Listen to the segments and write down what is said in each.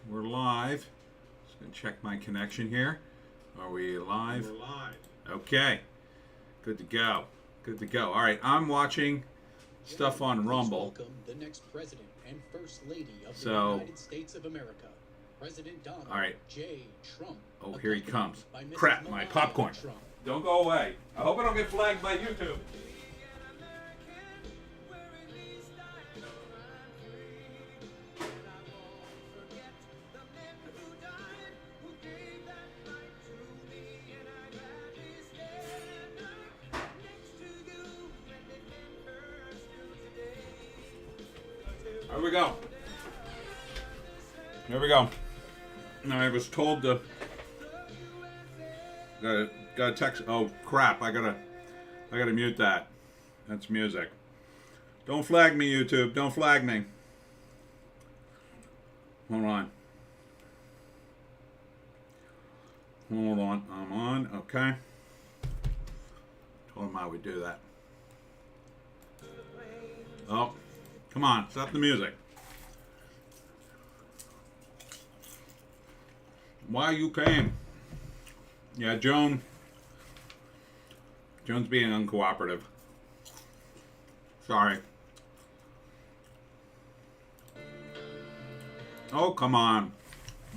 We're live. Just gonna check my connection here. Are we live? We're live. Okay. Good to go. Good to go. All right. I'm watching stuff on Rumble. Welcome the next president and first lady of the So- United States of America, President Donald All right. J. Trump. Oh, here he accompanied comes. by Mrs. Crap, my Melania popcorn. Trump. Don't go away. I hope I don't get flagged by YouTube. Here we go. Here we go. Now I was told to gotta text. Oh crap! I gotta mute that. That's music. Don't flag me, YouTube. Don't flag me. Hold on. Hold on. I'm on. Okay. Told him I would do that. Oh, come on. Stop the music. Why you came? Yeah, Joan's being uncooperative. Sorry. Oh, come on.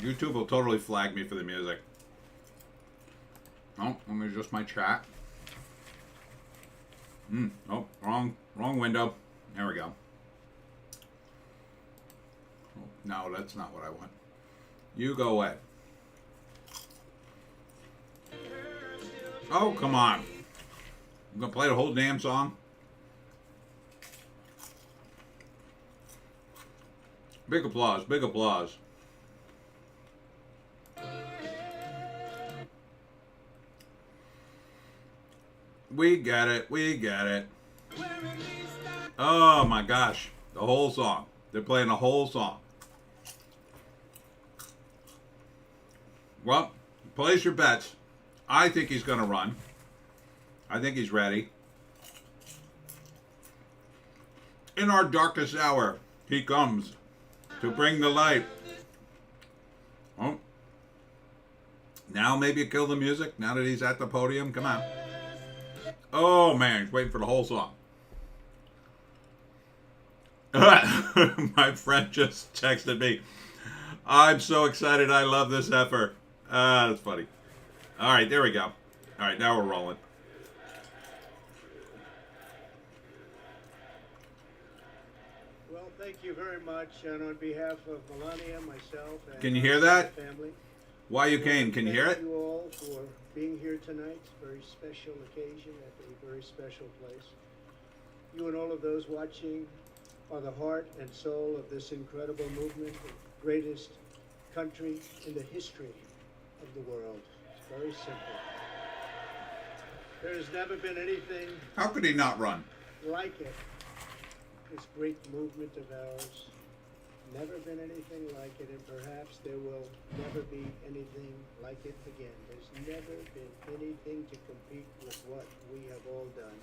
YouTube will totally flag me for the music. Oh, let me adjust my chat. Oh, wrong window. There we go. Oh, no, that's not what I want. You go away. Oh, come on. I'm going to play the whole damn song. Big applause, big applause. We get it, we get it. Oh my gosh, the whole song. They're playing the whole song. Well, place your bets. I think he's going to run. I think he's ready. In our darkest hour, he comes to bring the light. Oh. Now maybe kill the music, now that he's at the podium. Come on. Oh, man, he's waiting for the whole song. My friend just texted me. I'm so excited. I love this effort. That's funny. All right, there we go. All right, now we're rolling. Well, thank you very much, and on behalf of Melania, myself, and Can you hear that? my family, Why you came? Can you hear it? Thank you all for being here tonight. It's a very special occasion at a very special place. You and all of those watching are the heart and soul of this incredible movement, the greatest country in the history of the world. It's very simple. There has never been anything How could he not run? like it. This great movement of ours. Never been anything like it, and perhaps there will never be anything like it again. There's never been anything to compete with what we have all done.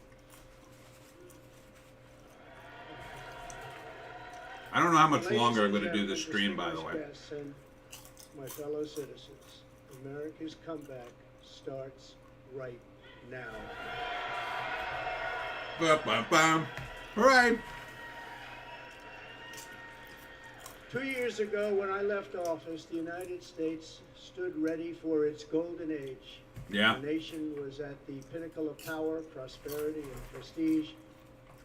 I don't know how much Ladies longer I'm and going to do this gentlemen, stream, by the way. distinguished guests and my fellow citizens, America's comeback starts right now. Ba-ba-bam. Hooray! 2 years ago, when I left office, the United States stood ready for its golden age. Yeah. The nation was at the pinnacle of power, prosperity, and prestige,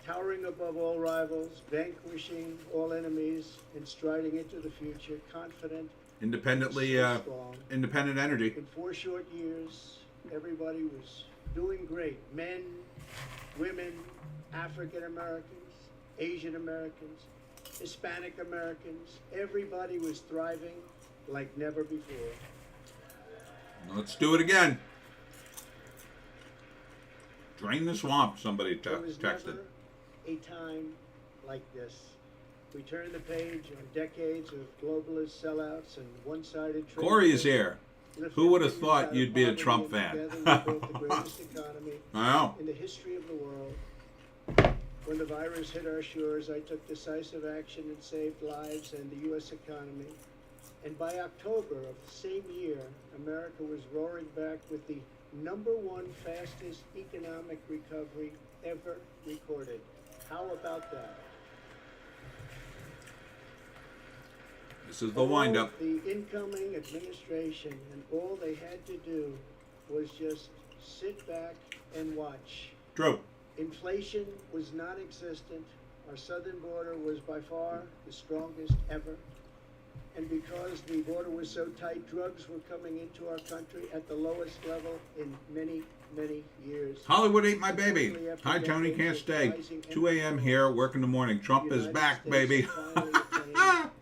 towering above all rivals, vanquishing all enemies, and striding into the future, confident, Independently, strong. independent energy. In 4 short years, everybody was doing great. Men, women, African Americans, Asian Americans, Hispanic Americans, everybody was thriving like never before. Let's do it again. Drain the swamp, somebody There was texted. never a time like this. We turned the page on decades of globalist sellouts and one-sided trade. Corey is here. Lifted Who would have millions thought out of you'd be a poverty, Trump and fan? together we built the greatest economy I know. in the history of the world. When the virus hit our shores, I took decisive action and saved lives and the U.S. economy. And by October of the same year, America was roaring back with the #1 fastest economic recovery ever recorded. How about that? This is the wind-up. The incoming administration, and all they had to do was just sit back and watch. True. Inflation was non-existent. Our southern border was by far the strongest ever. And because the border was so tight, drugs were coming into our country at the lowest level in many, many years. Hollywood ate my baby. Hi, Tony. Can't stay. 2 a.m. here, work in the morning. Trump is back, baby.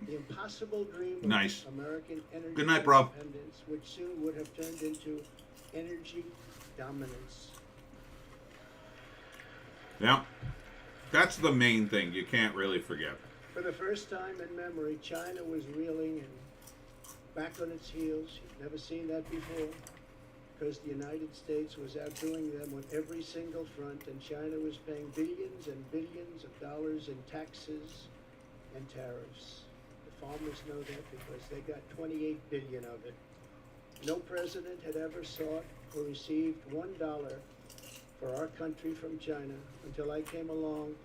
The impossible dream of Nice. American energy Good night, bro. independence, which soon would have turned into energy dominance. Yeah. That's the main thing you can't really forget. For the first time in memory, China was reeling and back on its heels. You've never seen that before, because the United States was outdoing them on every single front, and China was paying billions and billions of dollars in taxes and tariffs. The farmers know that because they got 28 billion of it. No president had ever sought or received $1 for our country from China until I came along,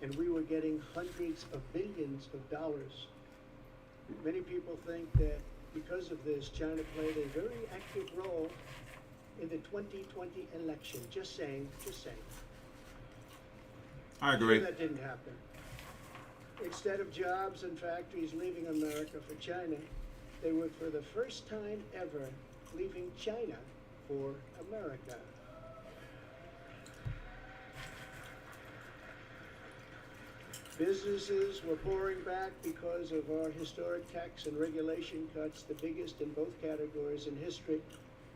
and we were getting hundreds of billions of dollars. Many people think that because of this, China played a very active role in the 2020 election. Just saying, just saying. I agree. That didn't happen. Instead of jobs and factories leaving America for China, they were for the first time ever leaving China for America. Businesses were pouring back because of our historic tax and regulation cuts, the biggest in both categories in history,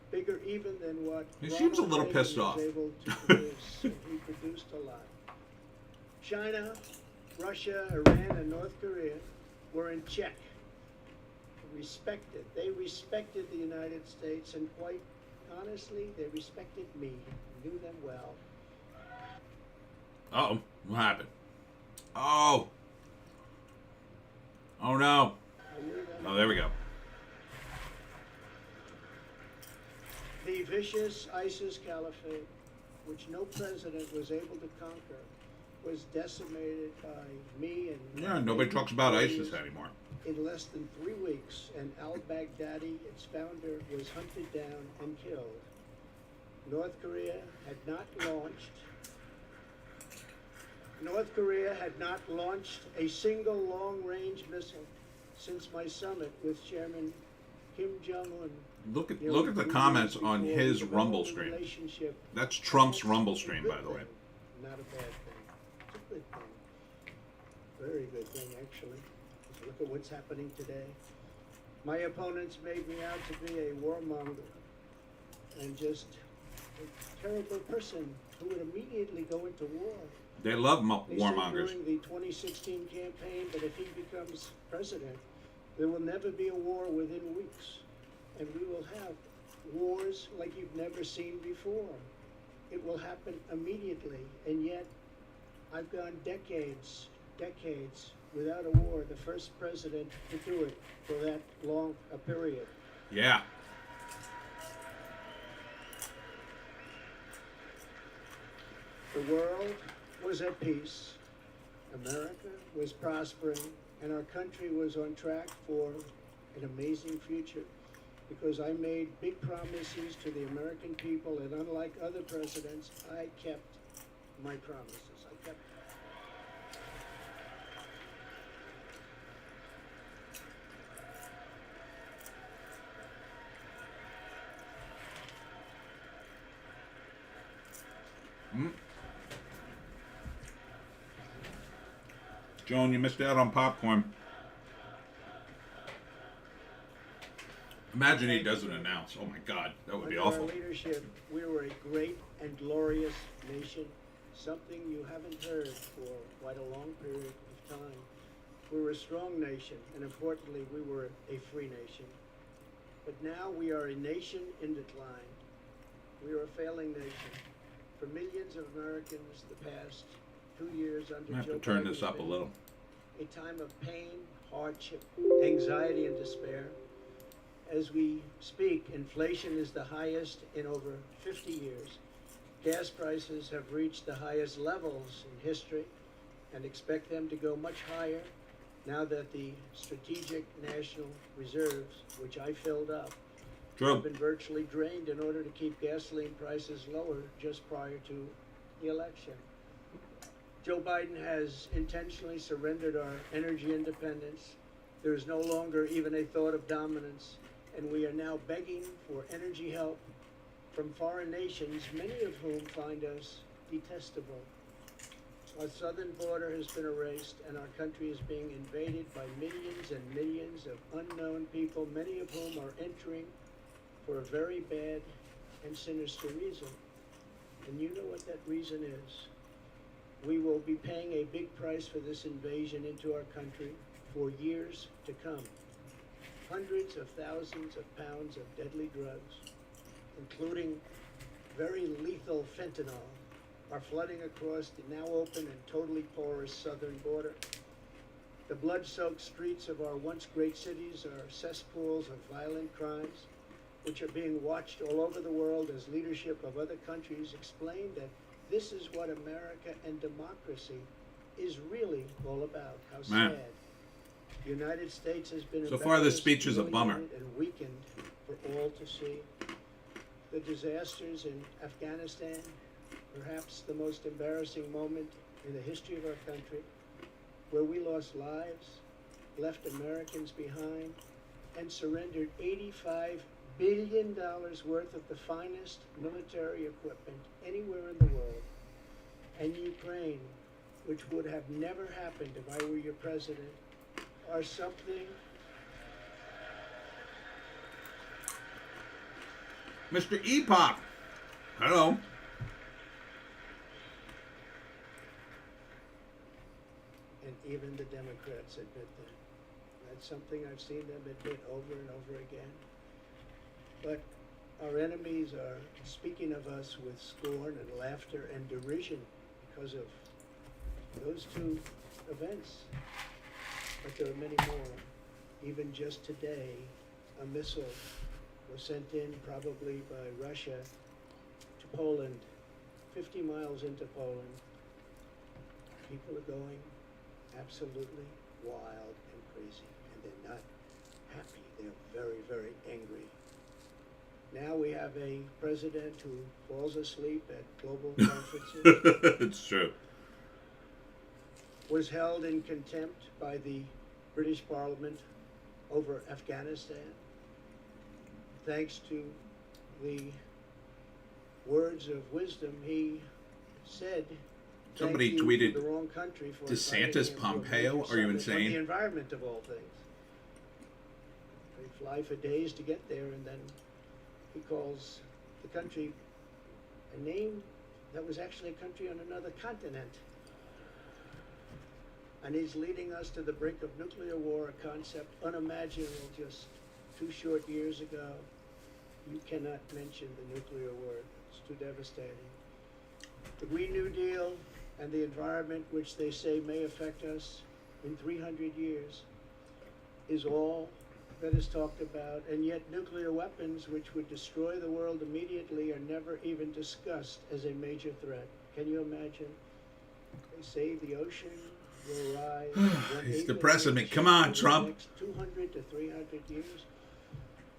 bigger even than what He seems a Ronald little Reagan pissed off. was able to produce. And he produced a lot. China, Russia, Iran, and North Korea were in check, respected. They respected the United States, and quite honestly, they respected me, knew them well. Uh-oh. What happened? Oh. Oh, no. I knew them. Oh, there we go. The vicious ISIS caliphate, which no president was able to conquer, was decimated by me and Yeah, nobody talks about ISIS anymore. in less than 3 weeks, and al-Baghdadi, its founder, was hunted down and killed. North Korea had not launched a single long-range missile since my summit with Chairman Kim Jong-un. Look at the comments on his Rumble stream. That's Trump's Rumble stream, by the way. Not a bad thing. It's a good thing. Very good thing, actually. Just look at what's happening today. My opponents made me out to be a warmonger and just a terrible person who would immediately go into war. They love They said warmongers. during the 2016 campaign that if he becomes president, there will never be a war within weeks. And we will have wars like you've never seen before. It will happen immediately. And yet, I've gone decades without a war. The first president to do it for that long a period. Yeah. The world was at peace, America was prospering, and our country was on track for an amazing future because I made big promises to the American people, and unlike other presidents, I kept my promises. I kept Joan, you missed out on popcorn. Imagine he doesn't announce. Oh my God, that would be Under awful. our leadership, we were a great and glorious nation, something you haven't heard for quite a long period of time. We were a strong nation, and importantly, we were a free nation. But now we are a nation in decline. We are a failing nation. For millions of Americans, the past 2 years under I have Joe to turn Biden this have up a been little. a time of pain, hardship, anxiety, and despair. As we speak, inflation is the highest in over 50 years. Gas prices have reached the highest levels in history and expect them to go much higher now that the strategic national reserves, which I filled up, have been virtually drained in order to keep gasoline prices lower just prior to the election. Joe Biden has intentionally surrendered our energy independence. There is no longer even a thought of dominance, and we are now begging for energy help from foreign nations, many of whom find us detestable. Our southern border has been erased, and our country is being invaded by millions and millions of unknown people, many of whom are entering for a very bad and sinister reason. And you know what that reason is. We will be paying a big price for this invasion into our country for years to come. Hundreds of thousands of pounds of deadly drugs, including very lethal fentanyl, are flooding across the now open and totally porous southern border. The blood-soaked streets of our once great cities are cesspools of violent crimes, which are being watched all over the world as leadership of other countries explain that this is what America and democracy is really all about. How sad. The United States has been so far this speech is a bummer. And weakened for all to see. The disasters in Afghanistan, perhaps the most embarrassing moment in the history of our country, where we lost lives, left Americans behind, and surrendered $85 billion worth of the finest military equipment anywhere in the world. And Ukraine, which would have never happened if I were your president, are something. Mr. Epoch, hello. And even the Democrats admit that. That's something I've seen them admit over and over again. But our enemies are speaking of us with scorn and laughter and derision because of those two events. But there are many more. Even just today, a missile was sent in probably by Russia to Poland, 50 miles into Poland. People are going absolutely wild and crazy, and they're not happy. They're very, very angry. Now we have a president who falls asleep at global conferences. It's true. Was held in contempt by the British Parliament over Afghanistan, thanks to the words of wisdom he said. Somebody tweeted, DeSantis Pompeo? Are you insane? The environment of all things. They fly for days to get there, and then he calls the country a name that was actually a country on another continent. And he's leading us to the brink of nuclear war, a concept unimaginable just 2 short years ago. You cannot mention the nuclear word. It's too devastating. The Green New Deal and the environment, which they say may affect us in 300 years, is all that is talked about. And yet nuclear weapons, which would destroy the world immediately, are never even discussed as a major threat. Can you imagine? They say the ocean will rise. He's depressing me. Come on, Trump. Next 200 to 300 years.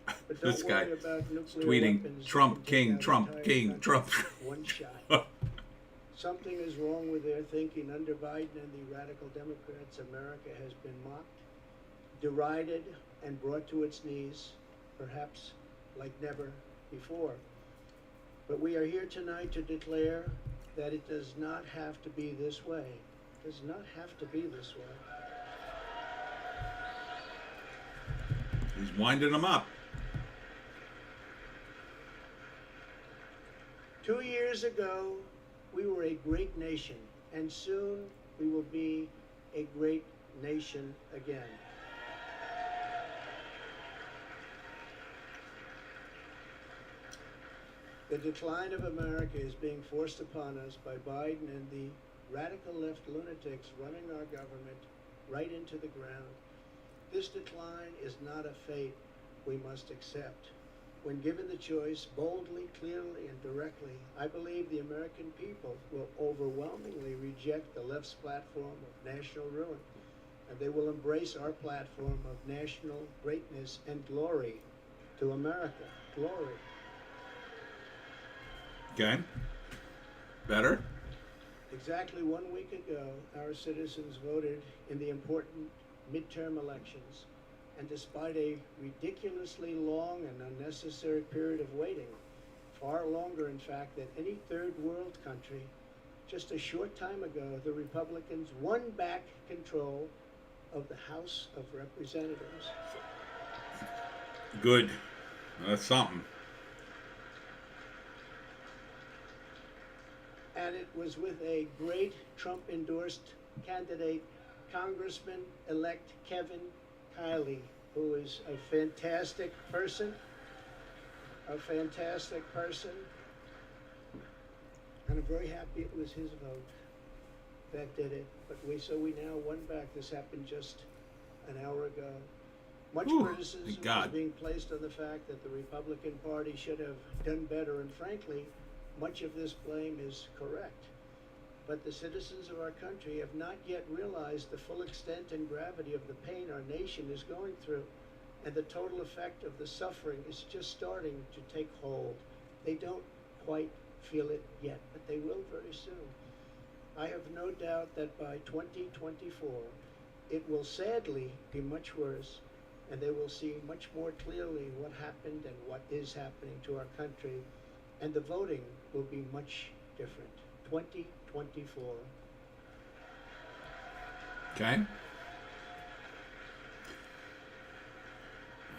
But don't This guy worry about nuclear tweeting weapons. Trump, They can King, take out Trump, entire King, countries Trump. with one shot. Something is wrong with their thinking. Under Biden and the radical Democrats, America has been mocked, derided, and brought to its knees, perhaps like never before. But we are here tonight to declare that it does not have to be this way. It does not have to be this way. He's winding them up. 2 years ago, we were a great nation, and soon we will be a great nation again. The decline of America is being forced upon us by Biden and the radical left lunatics running our government right into the ground. This decline is not a fate we must accept. When given the choice, boldly, clearly, and directly, I believe the American people will overwhelmingly reject the left's platform of national ruin, and they will embrace our platform of national greatness and glory to America. Glory. Okay. Better? Exactly 1 week ago, our citizens voted in the important midterm elections, and despite a ridiculously long and unnecessary period of waiting, far longer in fact than any third world country, just a short time ago, the Republicans won back control of the House of Representatives. Good. That's something. And it was with a great Trump-endorsed candidate, Congressman-elect Kevin Kiley, who is a fantastic person, and I'm very happy it was his vote that did it. But we now won back. This happened just an hour ago. Much criticism is being placed on the fact that the Republican Party should have done better, and frankly, much of this blame is correct. But the citizens of our country have not yet realized the full extent and gravity of the pain our nation is going through, and the total effect of the suffering is just starting to take hold. They don't quite feel it yet, but they will very soon. I have no doubt that by 2024, it will sadly be much worse, and they will see much more clearly what happened and what is happening to our country, and the voting will be much different. 2024. Okay.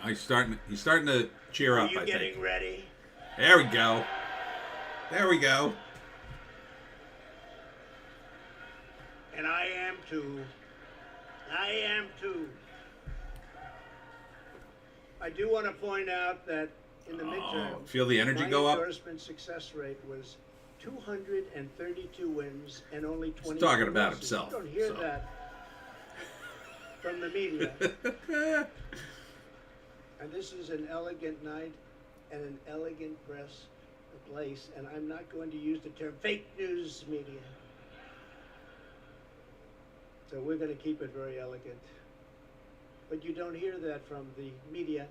He's starting to cheer up, I think. Are you getting ready? There we go. There we go. And I am too. I am too. I do want to point out that in the midterm, feel the energy go up? my endorsement success rate was 232 wins and only 20. He's talking about losses. himself. You don't hear that from the media. And this is an elegant night and an elegant place, and I'm not going to use the term fake news media. So we're going to keep it very elegant. But you don't hear that from the media.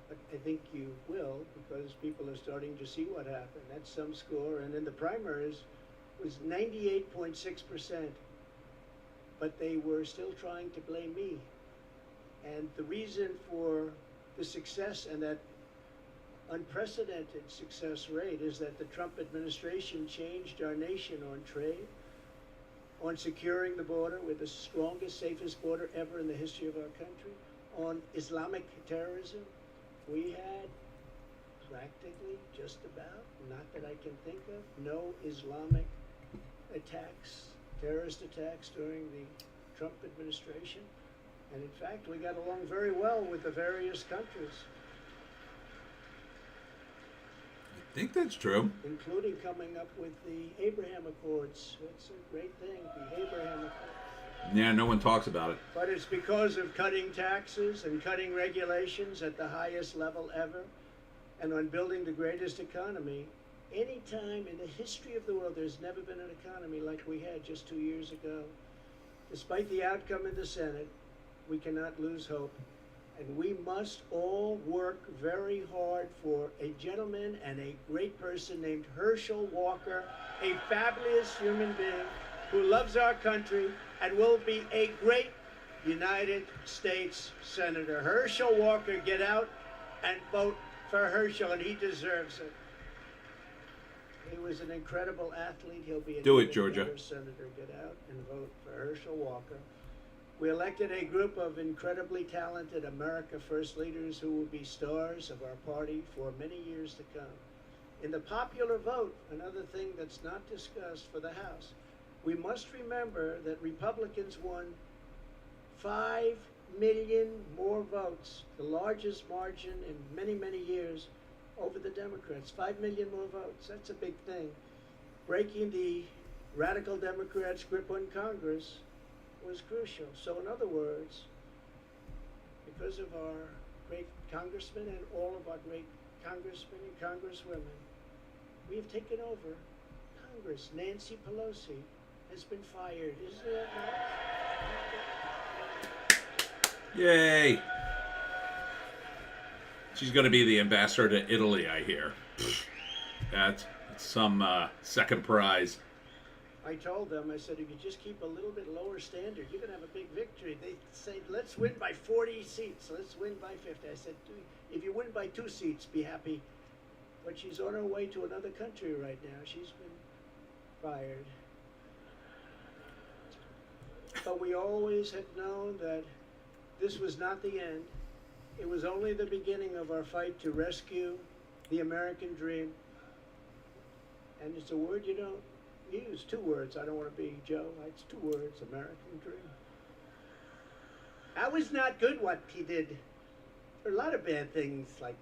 But I think you will, because people are starting to see what happened. That's some score. And in the primaries, it was 98.6%. But they were still trying to blame me. And the reason for the success and that unprecedented success rate is that the Trump administration changed our nation on trade, on securing the border. We're the strongest, safest border ever in the history of our country. On Islamic terrorism, we had practically just about, not that I can think of, no Islamic attacks, terrorist attacks during the Trump administration. And in fact, we got along very well with the various countries. I think that's true. Including coming up with the Abraham Accords. It's a great thing, the Abraham Accords. Yeah, no one talks about it. But it's because of cutting taxes and cutting regulations at the highest level ever, and on building the greatest economy. Any time in the history of the world, there's never been an economy like we had just 2 years ago. Despite the outcome in the Senate, we cannot lose hope. And we must all work very hard for a gentleman and a great person named Herschel Walker, a fabulous human being who loves our country and will be a great United States Senator. Herschel Walker, get out and vote for Herschel, and he deserves it. He was an incredible athlete. He'll be an even better senator. Get out and vote for Herschel Walker. We elected a group of incredibly talented America First leaders who will be stars of our party for many years to come. In the popular vote, another thing that's not discussed for the House, we must remember that Republicans won 5 million more votes, the largest margin in many, many years, over the Democrats. 5 million more votes. That's a big thing. Breaking the radical Democrats' grip on Congress was crucial. So in other words, because of our great congressmen and all of our great congressmen and congresswomen. We have taken over Congress. Nancy Pelosi has been fired. Isn't that nice? Yay! She's going to be the ambassador to Italy, I hear. That's some second prize. I told them, I said, if you just keep a little bit lower standard, you're going to have a big victory. They say, let's win by 40 seats. Let's win by 50. I said, if you win by 2 seats, be happy. But she's on her way to another country right now. She's been fired. But we always had known that this was not the end. It was only the beginning of our fight to rescue the American dream. And it's a word you don't use. 2 words. I don't want to be Joe. It's 2 words, American dream. That was not good what he did. There are a lot of bad things, like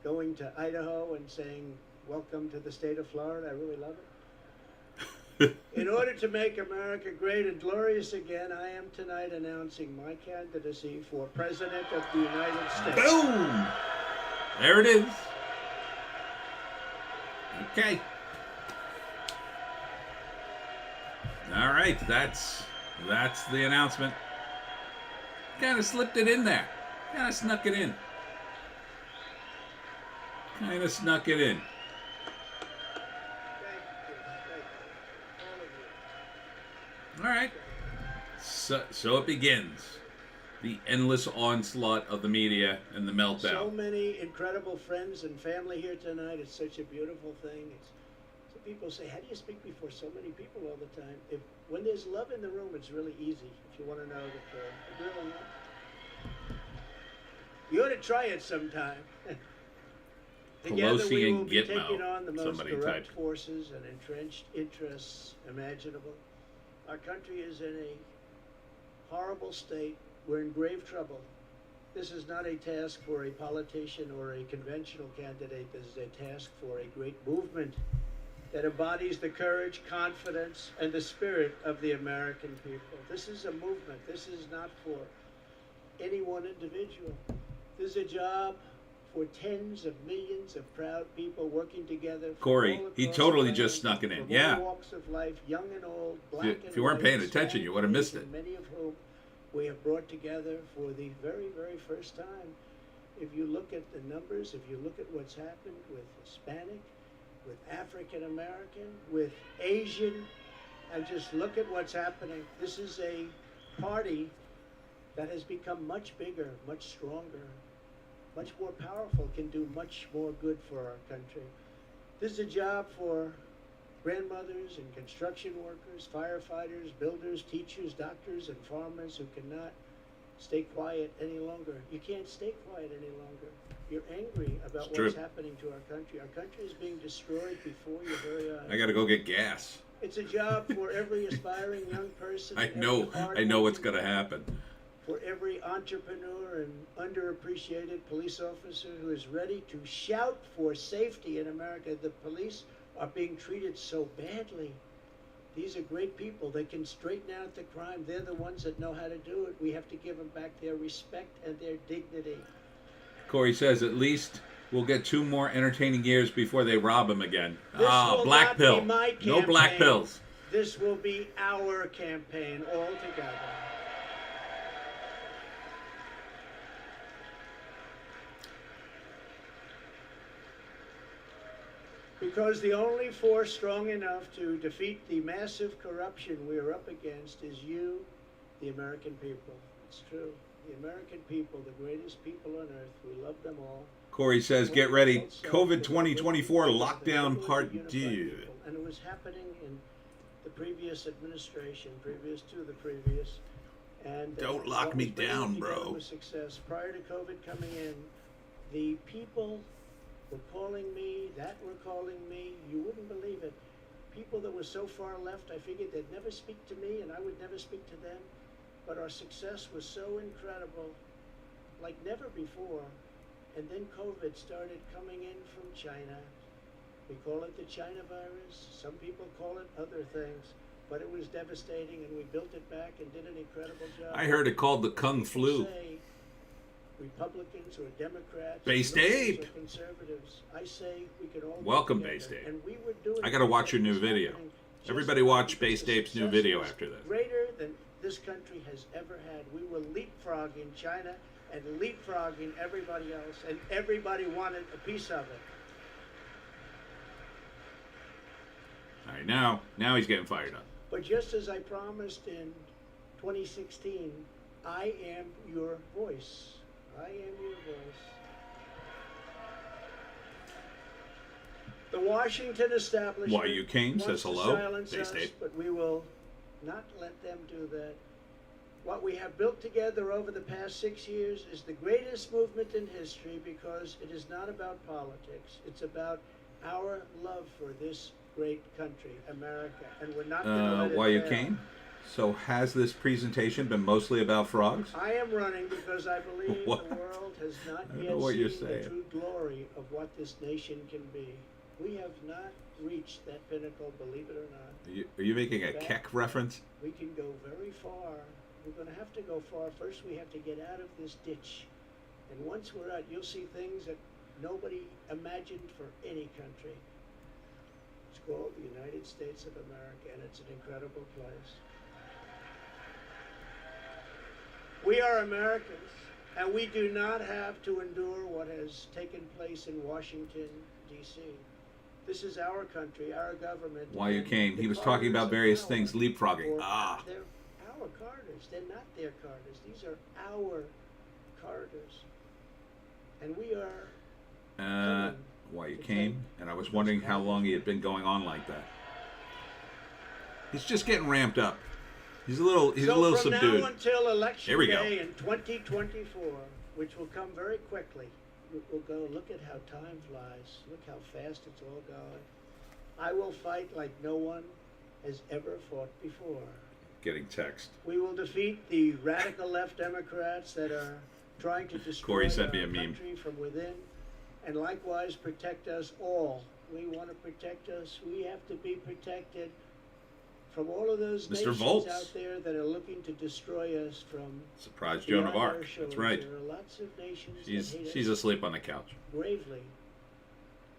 going to Idaho and saying, welcome to the state of Florida. I really love it. In order to make America great and glorious again, I am tonight announcing my candidacy for President of the United States. Boom! There it is. Okay. All right, that's the announcement. Kind of slipped it in there. Kind of snuck it in. Kind of snuck it in. All right. So it begins. The endless onslaught of the media and the meltdown. So many incredible friends and family here tonight. It's such a beautiful thing. So people say, how do you speak before so many people all the time? When there's love in the room, it's really easy. If you want to know that really, you ought to try it sometime. Together Pelosi we will and be Gitmo, taking on the most somebody corrupt typed. forces and entrenched interests imaginable. Our country is in a horrible state. We're in grave trouble. This is not a task for a politician or a conventional candidate. This is a task for a great movement that embodies the courage, confidence, and the spirit of the American people. This is a movement. This is not for any one individual. This is a job for tens of millions of proud people working together. Corey, he totally the just land, snuck it in. from Yeah. all walks of life, young and old, black and If you weren't white, paying attention, Hispanic, you would have missed Asian, it. Many of whom we have brought together for the very, very first time. If you look at the numbers, if you look at what's happened with Hispanic, with African American, with Asian, and just look at what's happening. This is a party that has become much bigger, much stronger, much more powerful, can do much more good for our country. This is a job for grandmothers and construction workers, firefighters, builders, teachers, doctors, and farmers who cannot stay quiet any longer. You can't stay quiet any longer. You're angry about what's happening to our country. Our country is being destroyed before your very eyes. I got to go get gas. It's a job for every aspiring young person. I know what's going to happen. For every entrepreneur and underappreciated police officer who is ready to shout for safety in America. The police are being treated so badly. These are great people. They can straighten out the crime. They're the ones that know how to do it. We have to give them back their respect and their dignity. Corey says at least we'll get 2 more entertaining years before they rob him again. This will black not pill. be my No black campaign. pills. This will be our campaign all together. Because the only force strong enough to defeat the massive corruption we are up against is you, the American people. It's true. The American people, the greatest people on earth. We love them all. Corey says, get ready. COVID 2024 lockdown part 2. And it was happening in the previous administration, previous to the previous. And Don't lock me down, bro. Success. Prior to COVID coming in, the people were calling me, you wouldn't believe it. People that were so far left, I figured they'd never speak to me and I would never speak to them. But our success was so incredible, like never before. And then COVID started coming in from China. We call it the China virus. Some people call it other things. But it was devastating and we built it back and did an incredible job. I heard it called the Kung Flu. Republicans or Democrats, Bay-State. liberals or conservatives. I say we can all Welcome, get together, Bay-State. and we would do it. I gotta watch your new It's video. happening just Everybody now watch because the Bay-State's new success video is after this. Greater than this country has ever had. We were leapfrogging China and leapfrogging everybody else, and everybody wanted a piece of it. All right, now he's getting fired up. But just as I promised in 2016, I am your voice. I am your voice. The Washington establishment Why you came wants says to hello, silence us, Bay-State. but we will not let them do that. What we have built together over the past 6 years is the greatest movement in history because it is not about politics. It's about our love for this great country, America, and we're not going to let it Why you fail. came? So has this presentation been mostly about frogs? I am running because I believe What? the world has not I don't yet know what you're seen the saying. true glory of what this nation can be. We have not reached that pinnacle, believe it or not. Are you making a Keck reference? We can go very far. We're going to have to go far. First, we have to get out of this ditch. And once we're out, you'll see things that nobody imagined for any country. It's called the United States of America, and it's an incredible place. We are Americans, and we do not have to endure what has taken place in Washington, D.C. This is our country, our government. Why you and came? the He was talking about Carters various of things, power leapfrogging. are- They're our Carters. They're not their Carters. These are our Carters. And we are Why you came? And I was wondering how long he had been going on like that. He's just getting ramped up. He's a little from subdued. now until election Here we go. day in 2024, which will come very quickly, we'll go, look at how time flies. Look how fast it's all going. I will fight like no one has ever fought before. Getting text. We will defeat the radical left Democrats that are trying to destroy Corey sent our me a meme. country from within, and likewise protect us all. We want to protect us. We have to be protected from all of those Mr. nations Volz. out there that are looking to destroy us from Surprise Joan of beyond our Arc. shores. That's right. There are lots of nations She's that hate she's us asleep on the couch. bravely.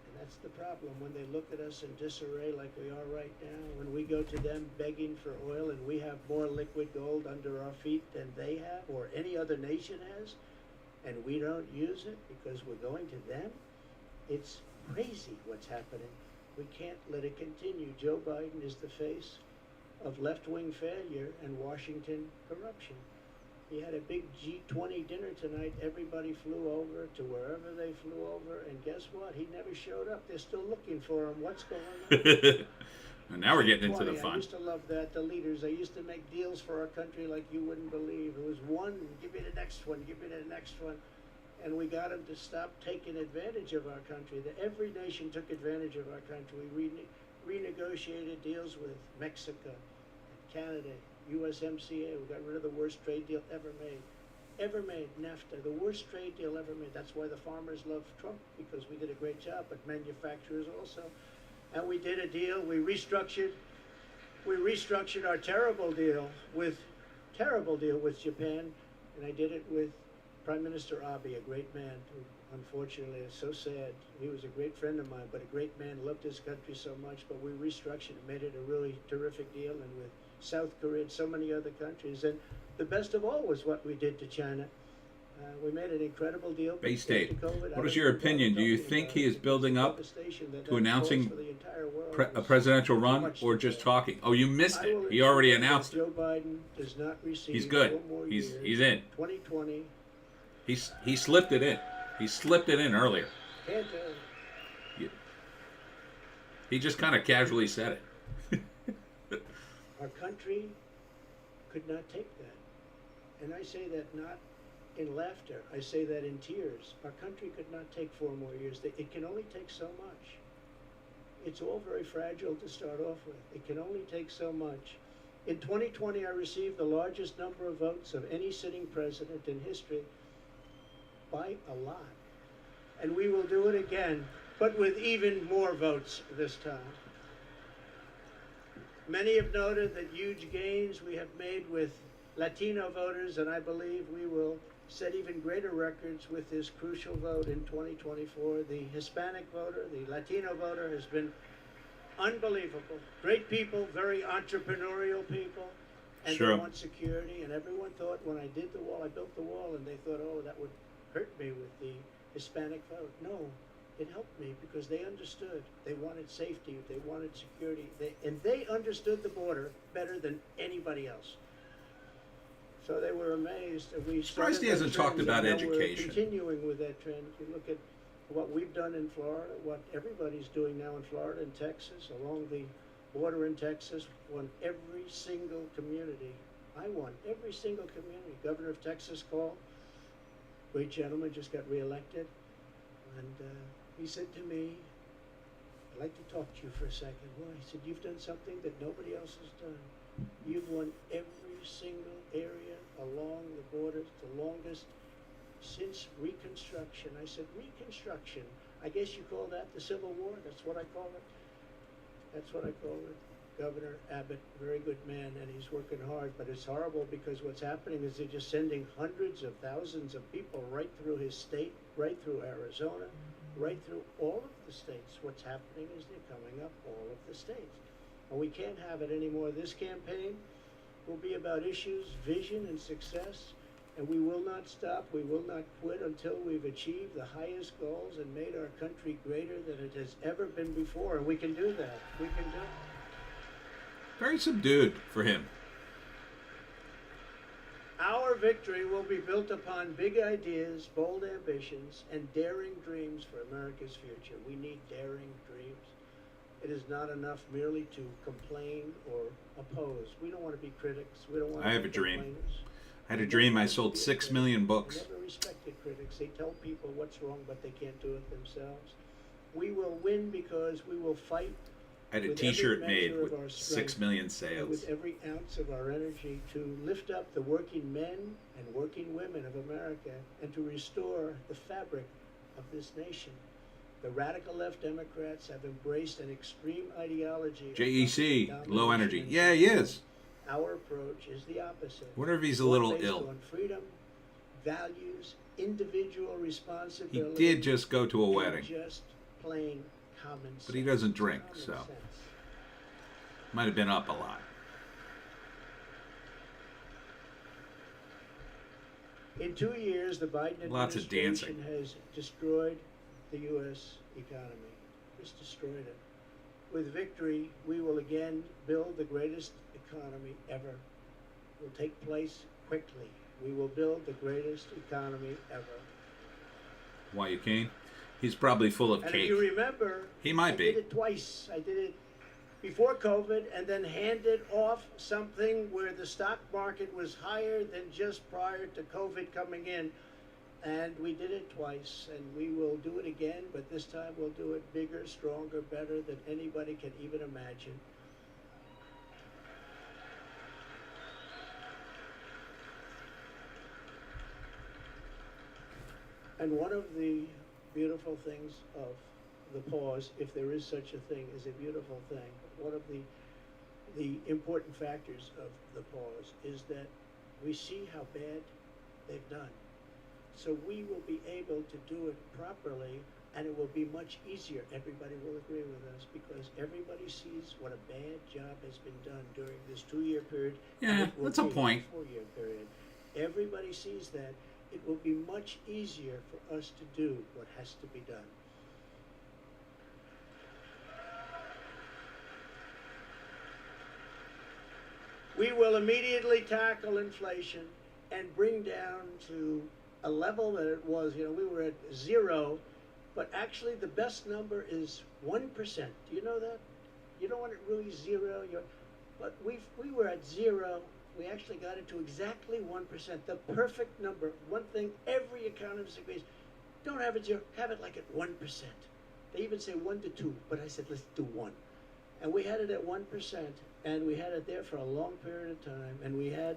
And that's the problem when they look at us in disarray like we are right now. When we go to them begging for oil and we have more liquid gold under our feet than they have or any other nation has, and we don't use it because we're going to them, it's crazy what's happening. We can't let it continue. Joe Biden is the face of left-wing failure and Washington corruption. He had a big G20 dinner tonight. Everybody flew over to wherever they flew over, and guess what? He never showed up. They're still looking for him. What's going on? And now we're getting into the I fun. used to love that. The leaders, they used to make deals for our country like you wouldn't believe. It was one, give me the next one, give me the next one. And we got them to stop taking advantage of our country. Every nation took advantage of our country. We renegotiated deals with Mexico, Canada, USMCA. We got rid of the worst trade deal ever made. Ever made, NAFTA, the worst trade deal ever made. That's why the farmers love Trump, because we did a great job, but manufacturers also. And we did a deal, we restructured our terrible deal with Japan, and I did it with Prime Minister Abe, a great man who unfortunately is so sad. He was a great friend of mine, but a great man, loved his country so much, but we restructured and made it a really terrific deal, and with South Korea and so many other countries. And the best of all was what we did to China. We made an incredible deal. Bay-State, COVID. what is your opinion? Do you think he is building up to announcing a presidential run or just talking? Oh, you missed it. He already announced it. Joe Biden does not receive He's good. 4 more He's years. in. 2020. He slipped it in. He slipped it in earlier. Can't, He just kind of casually said it. our country could not take that. And I say that not in laughter. I say that in tears. Our country could not take 4 more years. It can only take so much. It's all very fragile to start off with. It can only take so much. In 2020, I received the largest number of votes of any sitting president in history by a lot. And we will do it again, but with even more votes this time. Many have noted that huge gains we have made with Latino voters, and I believe we will set even greater records with this crucial vote in 2024. The Hispanic voter, the Latino voter has been unbelievable. Great people, very entrepreneurial people, and Sure. they want security. And everyone thought when I did the wall, I built the wall, and they thought, oh, that would hurt me with the Hispanic vote. No, it helped me because they understood. They wanted safety. They wanted security. And they understood the border better than anybody else. So they were amazed. And we Surprised he started that hasn't talked trend, about and now education. We're continuing with that trend. If you look at what we've done in Florida, what everybody's doing now in Florida and Texas, along the border in Texas, won every single community. I won every single community. Governor of Texas called. Great gentleman, just got reelected. And he said to me, I'd like to talk to you for a second. Why? He said, you've done something that nobody else has done. You've won every single area along the borders, the longest since Reconstruction. I said, Reconstruction? I guess you call that the Civil War? That's what I call it. That's what I call it. Governor Abbott, very good man, and he's working hard, but it's horrible because what's happening is they're just sending hundreds of thousands of people right through his state, right through Arizona, right through all of the states. What's happening is they're coming up all of the states. And we can't have it anymore. This campaign will be about issues, vision, and success, and we will not stop. We will not quit until we've achieved the highest goals and made our country greater than it has ever been before. And we can do that. We can do it. Very subdued for him. Our victory will be built upon big ideas, bold ambitions, and daring dreams for America's future. We need daring dreams. It is not enough merely to complain or oppose. We don't want to be critics. We don't want to I have be a dream. complainers. I had a dream I sold 6 million books. I never respected critics. They tell people what's wrong, but they can't do it themselves. We will win because we will fight I had a with t-shirt every made measure of with our 6 strength million and sales. with every ounce of our energy to lift up the working men and working women of America and to restore the fabric of this nation. The radical left Democrats have embraced an extreme ideology of JEC, low domination energy. and Yeah, he control. is. Our approach is the opposite. Wonder if he's a One little based ill. on freedom, values, individual He responsibility. did just go to a and wedding. just plain common sense. But he doesn't drink, Common so sense. might have been up a lot. In 2 years, the Biden Lots of administration dancing. has destroyed the U.S. economy. Just destroyed it. With victory, we will again build the greatest economy ever. It will take place quickly. We will build the greatest economy ever. Why you came? He's probably full of And cake. if you remember, He might I be. did it twice. I did it before COVID and then handed off something where the stock market was higher than just prior to COVID coming in. And we did it twice, and we will do it again, but this time we'll do it bigger, stronger, better than anybody can even imagine. And one of the beautiful things of the pause, if there is such a thing, is a beautiful thing. One of the important factors of the pause is that we see how bad they've done. So we will be able to do it properly, and it will be much easier. Everybody will agree with us because everybody sees what a bad job has been done during this 2-year period. and Yeah, it will that's a be point. 4-year period. Everybody sees that. It will be much easier for us to do what has to be done. We will immediately tackle inflation and bring down to a level that it was, we were at 0, but actually the best number is 1%. Do you know that? You don't want it really 0, but we were at 0. We actually got it to exactly 1%, the perfect number. One thing every economist agrees, don't have it 0, have it like at 1%. They even say 1 to 2, but I said, let's do 1. And we had it at 1%, and we had it there for a long period of time, and we had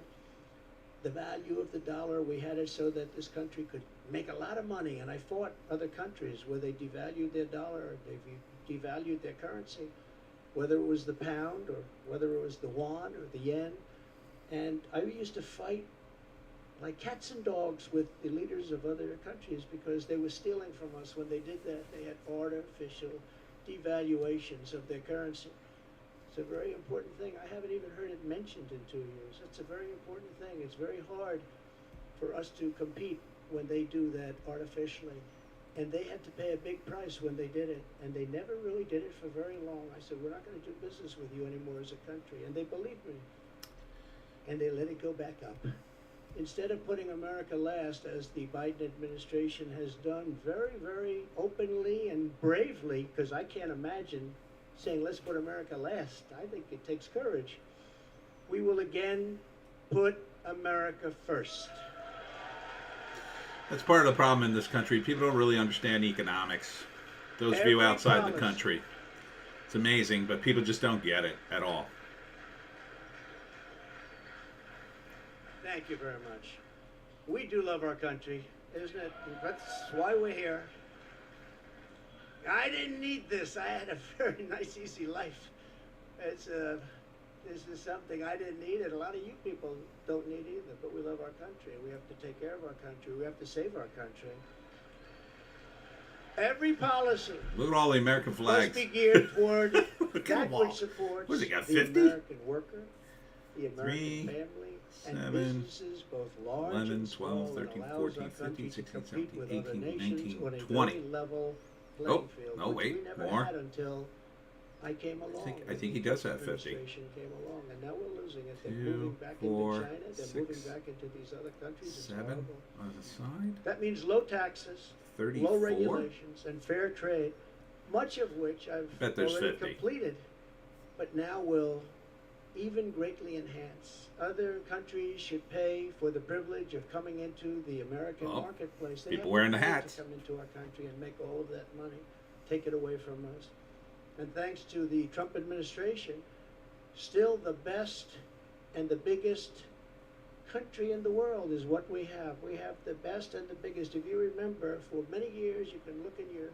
the value of the dollar. We had it so that this country could make a lot of money, and I fought other countries where they devalued their dollar, or they devalued their currency, whether it was the pound, or whether it was the yuan, or the yen. And I used to fight like cats and dogs with the leaders of other countries because they were stealing from us. When they did that, they had artificial devaluations of their currency. It's a very important thing. I haven't even heard it mentioned in 2 years. It's a very important thing. It's very hard for us to compete when they do that artificially. And they had to pay a big price when they did it. And they never really did it for very long. I said, we're not going to do business with you anymore as a country. And they believed me. And they let it go back up. Instead of putting America last, as the Biden administration has done very, very openly and bravely, because I can't imagine saying, let's put America last. I think it takes courage. We will again put America first. That's part of the problem in this country. People don't really understand economics. Those of you outside the country. It's amazing, but people just don't get it at all. Thank you very much. We do love our country, isn't it? That's why we're here. I didn't need this. I had a very nice, easy life. This is something I didn't need, and a lot of you people don't need either. But we love our country. We have to take care of our country. We have to save our country. Every policy Look at all the American flags. must be geared toward Look at that them all. which supports What has it got, the 50? American worker, the American 3, family, and 7, businesses, both large 11, and small, 12, 13, and allows 14, our 15, country 16, to compete 17, with other 18, nations 19, on a 20. very level playing Oh, field, no, which wait, we never more. had until I came along. I think he does have 50. Administration came along, and now we're losing it. They're 2, moving back 4, into China. They're 6, moving back into these other countries. It's 7 horrible. on the side. That means low taxes, 34. low regulations, and fair trade, much of which I've Bet there's already 50. completed, but now will even greatly enhance. Other countries should pay for the privilege of coming into the American Well, marketplace. They people have wearing the the money hats. to come into our country and make all of that money, take it away from us. And thanks to the Trump administration, still the best and the biggest country in the world is what we have. We have the best and the biggest. If you remember, for many years, you can look in your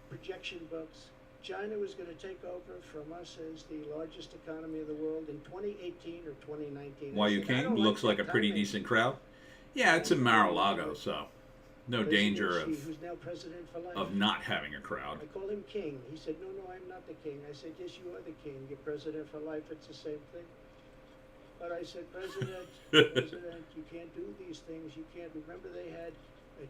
projection books, China was going to take over from us as the largest economy of the world in 2018 or 2019. Why you I said, I came? don't Looks like a that pretty timing. decent crowd. Yeah, it's in Mar-a-Lago, so no President danger Xi, of who's now president for life. not having a crowd. I call him king. He said, no, I'm not the king. I said, yes, you are the king. You're president for life. It's the same thing. But I said, President, you can't do these things. You can't. Remember, they had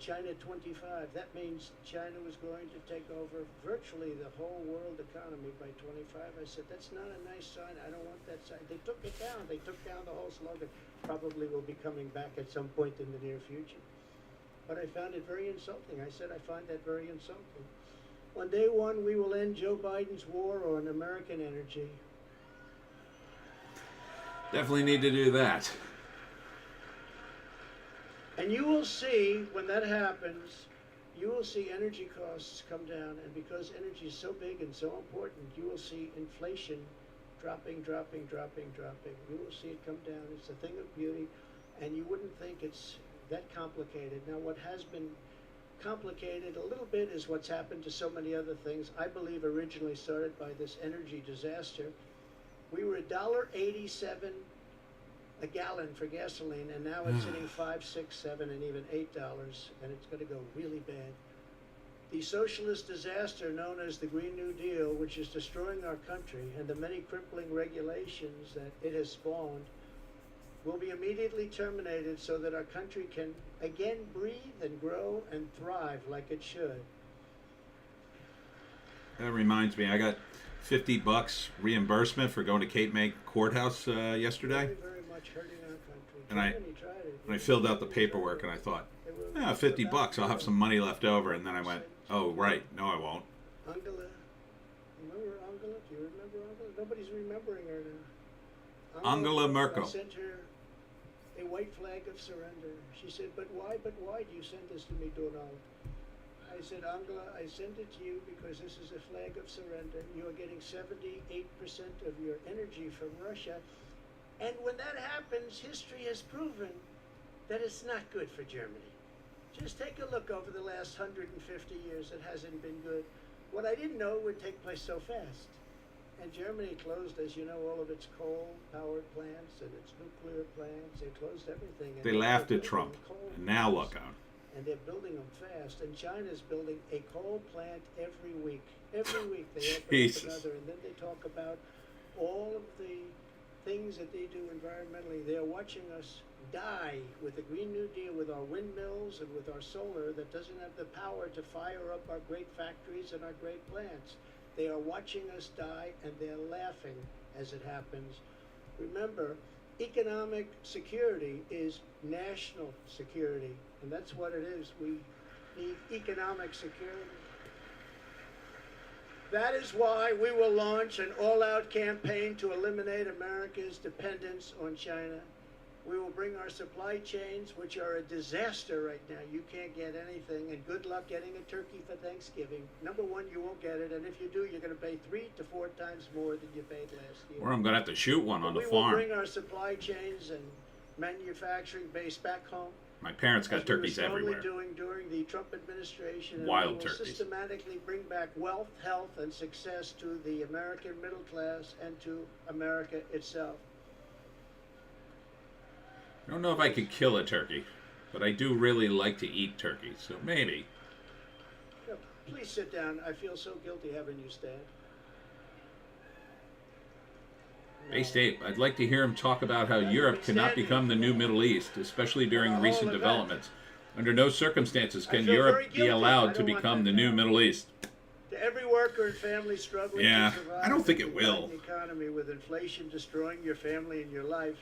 China 25. That means China was going to take over virtually the whole world economy by 25. I said, that's not a nice sign. I don't want that sign. They took it down. They took down the whole slogan. Probably will be coming back at some point in the near future. But I found it very insulting. I said, I find that very insulting. On day one, we will end Joe Biden's war on American energy. Definitely need to do that. And you will see, when that happens, you will see energy costs come down. And because energy is so big and so important, you will see inflation dropping. You will see it come down. It's a thing of beauty. And you wouldn't think it's that complicated. Now, what has been complicated a little bit is what's happened to so many other things. I believe originally started by this energy disaster. We were $1.87 a gallon for gasoline, and now it's hitting $5, $6, $7, and even $8, and it's going to go really bad. The socialist disaster known as the Green New Deal, which is destroying our country, and the many crippling regulations that it has spawned, will be immediately terminated so that our country can again breathe and grow and thrive like it should. That reminds me, I got $50 reimbursement for going to Cape May Courthouse yesterday. Very, very much hurting our country. And I- Germany tried it. And I filled out the paperwork and I thought, $50, I'll have some money left over. And then I went, oh, right, no, I won't. Angela, remember Angela? Do you remember Angela? Nobody's remembering her now. Angela Merkel. I sent her a white flag of surrender. She said, but why do you send this to me, Donald? I said, Angela, I send it to you because this is a flag of surrender. You are getting 78% of your energy from Russia. And when that happens, history has proven that it's not good for Germany. Just take a look over the last 150 years. It hasn't been good. What I didn't know would take place so fast. And Germany closed, as you know, all of its coal-powered plants and its nuclear plants. They closed everything. And They now laughed they're at Trump, building coal and now plants. look out. And they're building them fast. And China's building a coal plant every week. Every week they open Jesus. up another. And then they talk about all of the things that they do environmentally. They're watching us die with the Green New Deal, with our windmills and with our solar that doesn't have the power to fire up our great factories and our great plants. They are watching us die, and they're laughing as it happens. Remember, economic security is national security, and that's what it is. We need economic security. That is why we will launch an all-out campaign to eliminate America's dependence on China. We will bring our supply chains, which are a disaster right now. You can't get anything, and good luck getting a turkey for Thanksgiving. Number one, you won't get it, and if you do, you're going to pay 3 to 4 times more than you paid last year. Or I'm going to have to shoot one on the We will farm. bring our supply chains and manufacturing base back home. My parents got As we were turkeys slowly everywhere. doing during the Trump administration, and Wild we will turkeys. systematically bring back wealth, health, and success to the American middle class and to America itself. I don't know if I could kill a turkey, but I do really like to eat turkey, so maybe. Yeah, please sit down. I feel so guilty having you stand. Based Ape, I'd like to hear him talk about how Europe cannot become the new Middle East, especially during Well, recent all of that. developments. Under no circumstances I can feel very Europe be guilty. I allowed to don't want become that the new now. Middle East. To every worker and family struggling Yeah, to survive I don't think and it will. run the economy with inflation destroying your family and your life,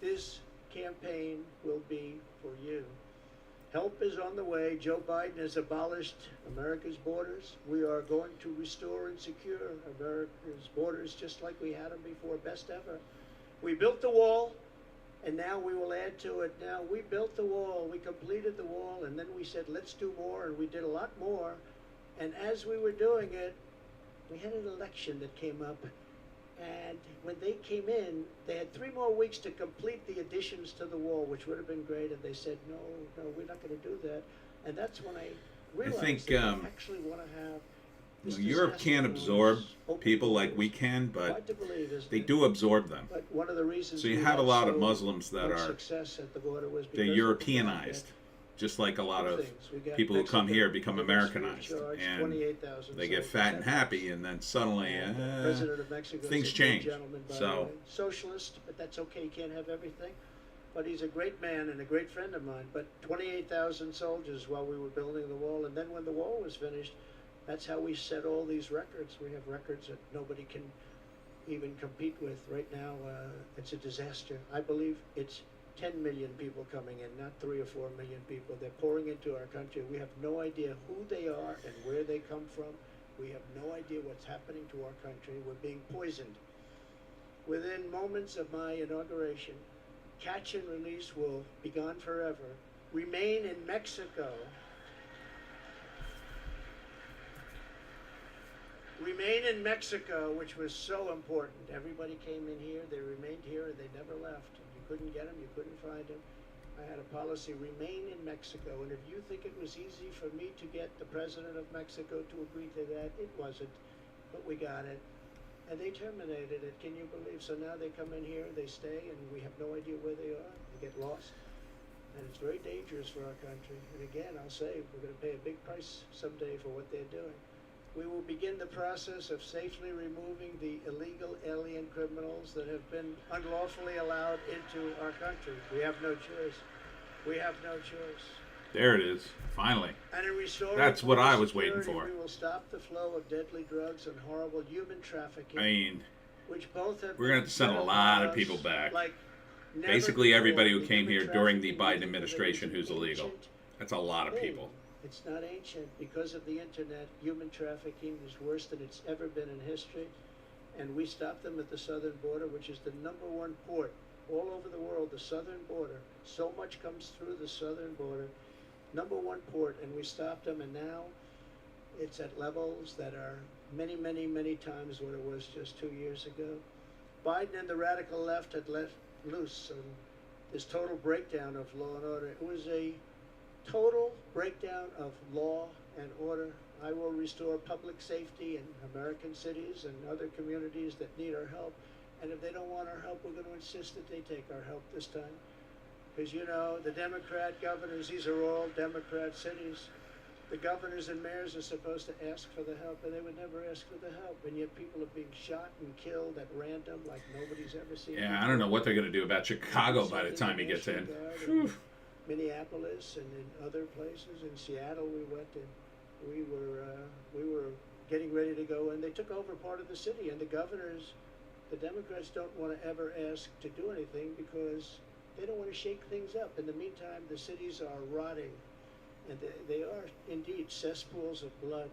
this campaign will be for you. Help is on the way. Joe Biden has abolished America's borders. We are going to restore and secure America's borders just like we had them before, best ever. We built the wall, and now we will add to it. Now, we built the wall, we completed the wall, and then we said, let's do more, and we did a lot more. And as we were doing it, we had an election that came up, and when they came in, they had 3 more weeks to complete the additions to the wall, which would have been great, and they said, no, we're not going to do that. And that's when I realized think, that we actually want to have this Europe can't disaster absorb zones, open people like borders. we can, but Hard to believe, isn't they it? do absorb them. But one of the reasons So you we have a had lot of so Muslims that much are success at the border was they're because of the Europeanized, fact just like a lot that of two things. We got people who come Mexican here become university Americanized, charge, and 28,000 they get soldiers. fat and happy, and then suddenly, And the president of Mexico things is a great change. gentleman, by the So- way. Socialist, but that's okay. You can't have everything. But he's a great man and a great friend of mine. But 28,000 soldiers while we were building the wall, and then when the wall was finished, that's how we set all these records. We have records that nobody can even compete with right now. It's a disaster. I believe it's 10 million people coming in, not 3 or 4 million people. They're pouring into our country. We have no idea who they are and where they come from. We have no idea what's happening to our country. We're being poisoned. Within moments of my inauguration, catch and release will be gone forever. Remain in Mexico. Remain in Mexico, which was so important. Everybody came in here, they remained here, and they never left. You couldn't get them, you couldn't find them. I had a policy, remain in Mexico. And if you think it was easy for me to get the president of Mexico to agree to that, it wasn't. But we got it. And they terminated it. Can you believe? So now they come in here, they stay, and we have no idea where they are. They get lost. And it's very dangerous for our country. And again, I'll say, we're going to pay a big price someday for what they're doing. We will begin the process of safely removing the illegal alien criminals that have been unlawfully allowed into our country. We have no choice. We have no choice. There it is, finally. And in restoring That's what I border was waiting security, for. We will stop the flow of deadly drugs and horrible human trafficking, I mean, which both have we're gonna been have to send a set lot of upon people us back. like never basically before. everybody who The came human here during the trafficking Biden is an administration who's illegal. ancient That's a lot of thing. people. It's not ancient. Because of the internet, human trafficking is worse than it's ever been in history. And we stopped them at the southern border, which is the #1 port all over the world, the southern border. So much comes through the southern border. #1 port, and we stopped them, and now it's at levels that are many, many, many times what it was just 2 years ago. Biden and the radical left had let loose on this total breakdown of law and order. It was a total breakdown of law and order. I will restore public safety in American cities and other communities that need our help. And if they don't want our help, we're going to insist that they take our help this time. Because, you know, the Democrat governors, these are all Democrat cities. The governors and mayors are supposed to ask for the help, and they would never ask for the help. And yet people are being shot and killed at random like nobody's ever seen. Yeah, before. I don't know what they're going to do about Chicago by the time he gets in. Whew. Minneapolis and in other places. In Seattle, we went and we were getting ready to go, and they took over part of the city. And the governors, the Democrats, don't want to ever ask to do anything because they don't want to shake things up. In the meantime, the cities are rotting, and they are indeed cesspools of blood.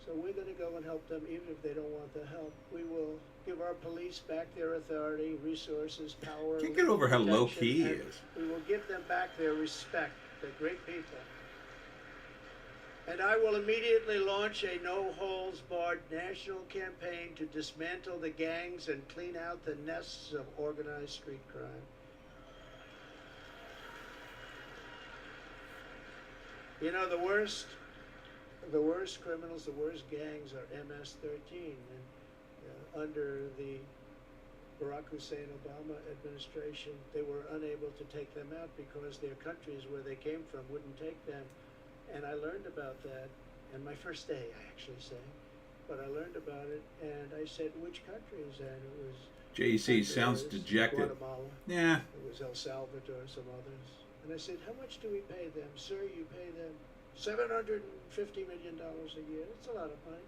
So we're going to go and help them, even if they don't want the help. We will give our police back their authority, resources, power. Can't get over how low protection, key he and is. we will give them back their respect. They're great people. And I will immediately launch a no-holds-barred national campaign to dismantle the gangs and clean out the nests of organized street crime. You know, the worst criminals, the worst gangs are MS-13. And under the Barack Hussein Obama administration, they were unable to take them out because their countries where they came from wouldn't take them. And I learned about that, and my first day, I actually say, but I learned about it, and I said, which countries? And it was... JC sounds dejected. Guatemala. Yeah. It was El Salvador, some others. And I said, how much do we pay them? Sir, you pay them $750 million a year. That's a lot of money.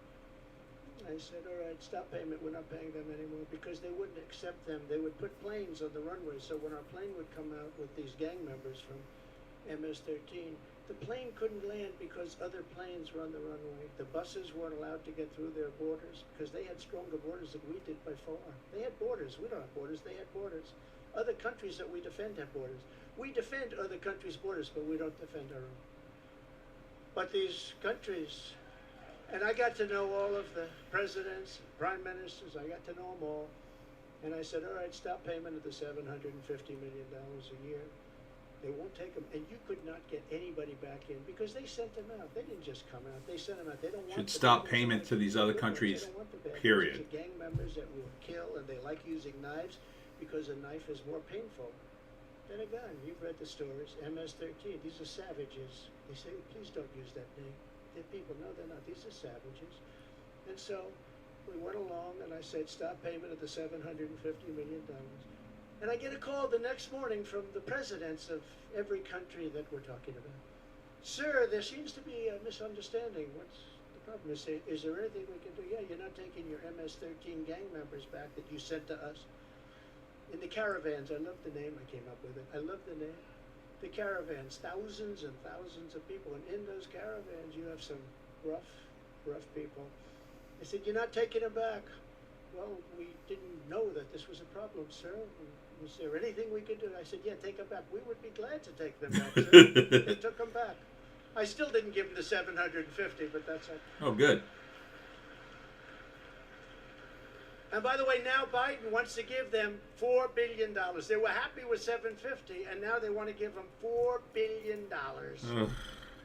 I said, all right, stop payment. We're not paying them anymore because they wouldn't accept them. They would put planes on the runway. So when our plane would come out with these gang members from MS-13, the plane couldn't land because other planes were on the runway. The buses weren't allowed to get through their borders because they had stronger borders than we did by far. They had borders. We don't have borders. They had borders. Other countries that we defend have borders. We defend other countries' borders, but we don't defend our own. But these countries, and I got to know all of the presidents, prime ministers, I got to know them all. And I said, all right, stop payment of the $750 million a year. They won't take them, and you could not get anybody back in because they sent them out. They didn't just come out; they sent them out. They don't want. Should stop payment to these other countries. Period. It's gang members that will kill, and they like using knives because a knife is more painful than a gun. You've read the stories. MS-13. These are savages. They say, please don't use that name. They're people. No, they're not. These are savages. And so we went along, and I said, stop payment of the $750 million. And I get a call the next morning from the presidents of every country that we're talking about. Sir, there seems to be a misunderstanding. What's the problem? Is there anything we can do? Yeah, you're not taking your MS-13 gang members back that you sent to us. In the caravans, I love the name, I came up with it. I love the name. The caravans, thousands and thousands of people. And in those caravans, you have some rough people. I said, you're not taking them back. Well, we didn't know that this was a problem, sir. Was there anything we could do? I said, yeah, take them back. We would be glad to take them back, sir. They took them back. I still didn't give them the 750, but that's it. Oh, good. And by the way, now Biden wants to give them $4 billion. They were happy with 750, and now they want to give them $4 billion. Ugh.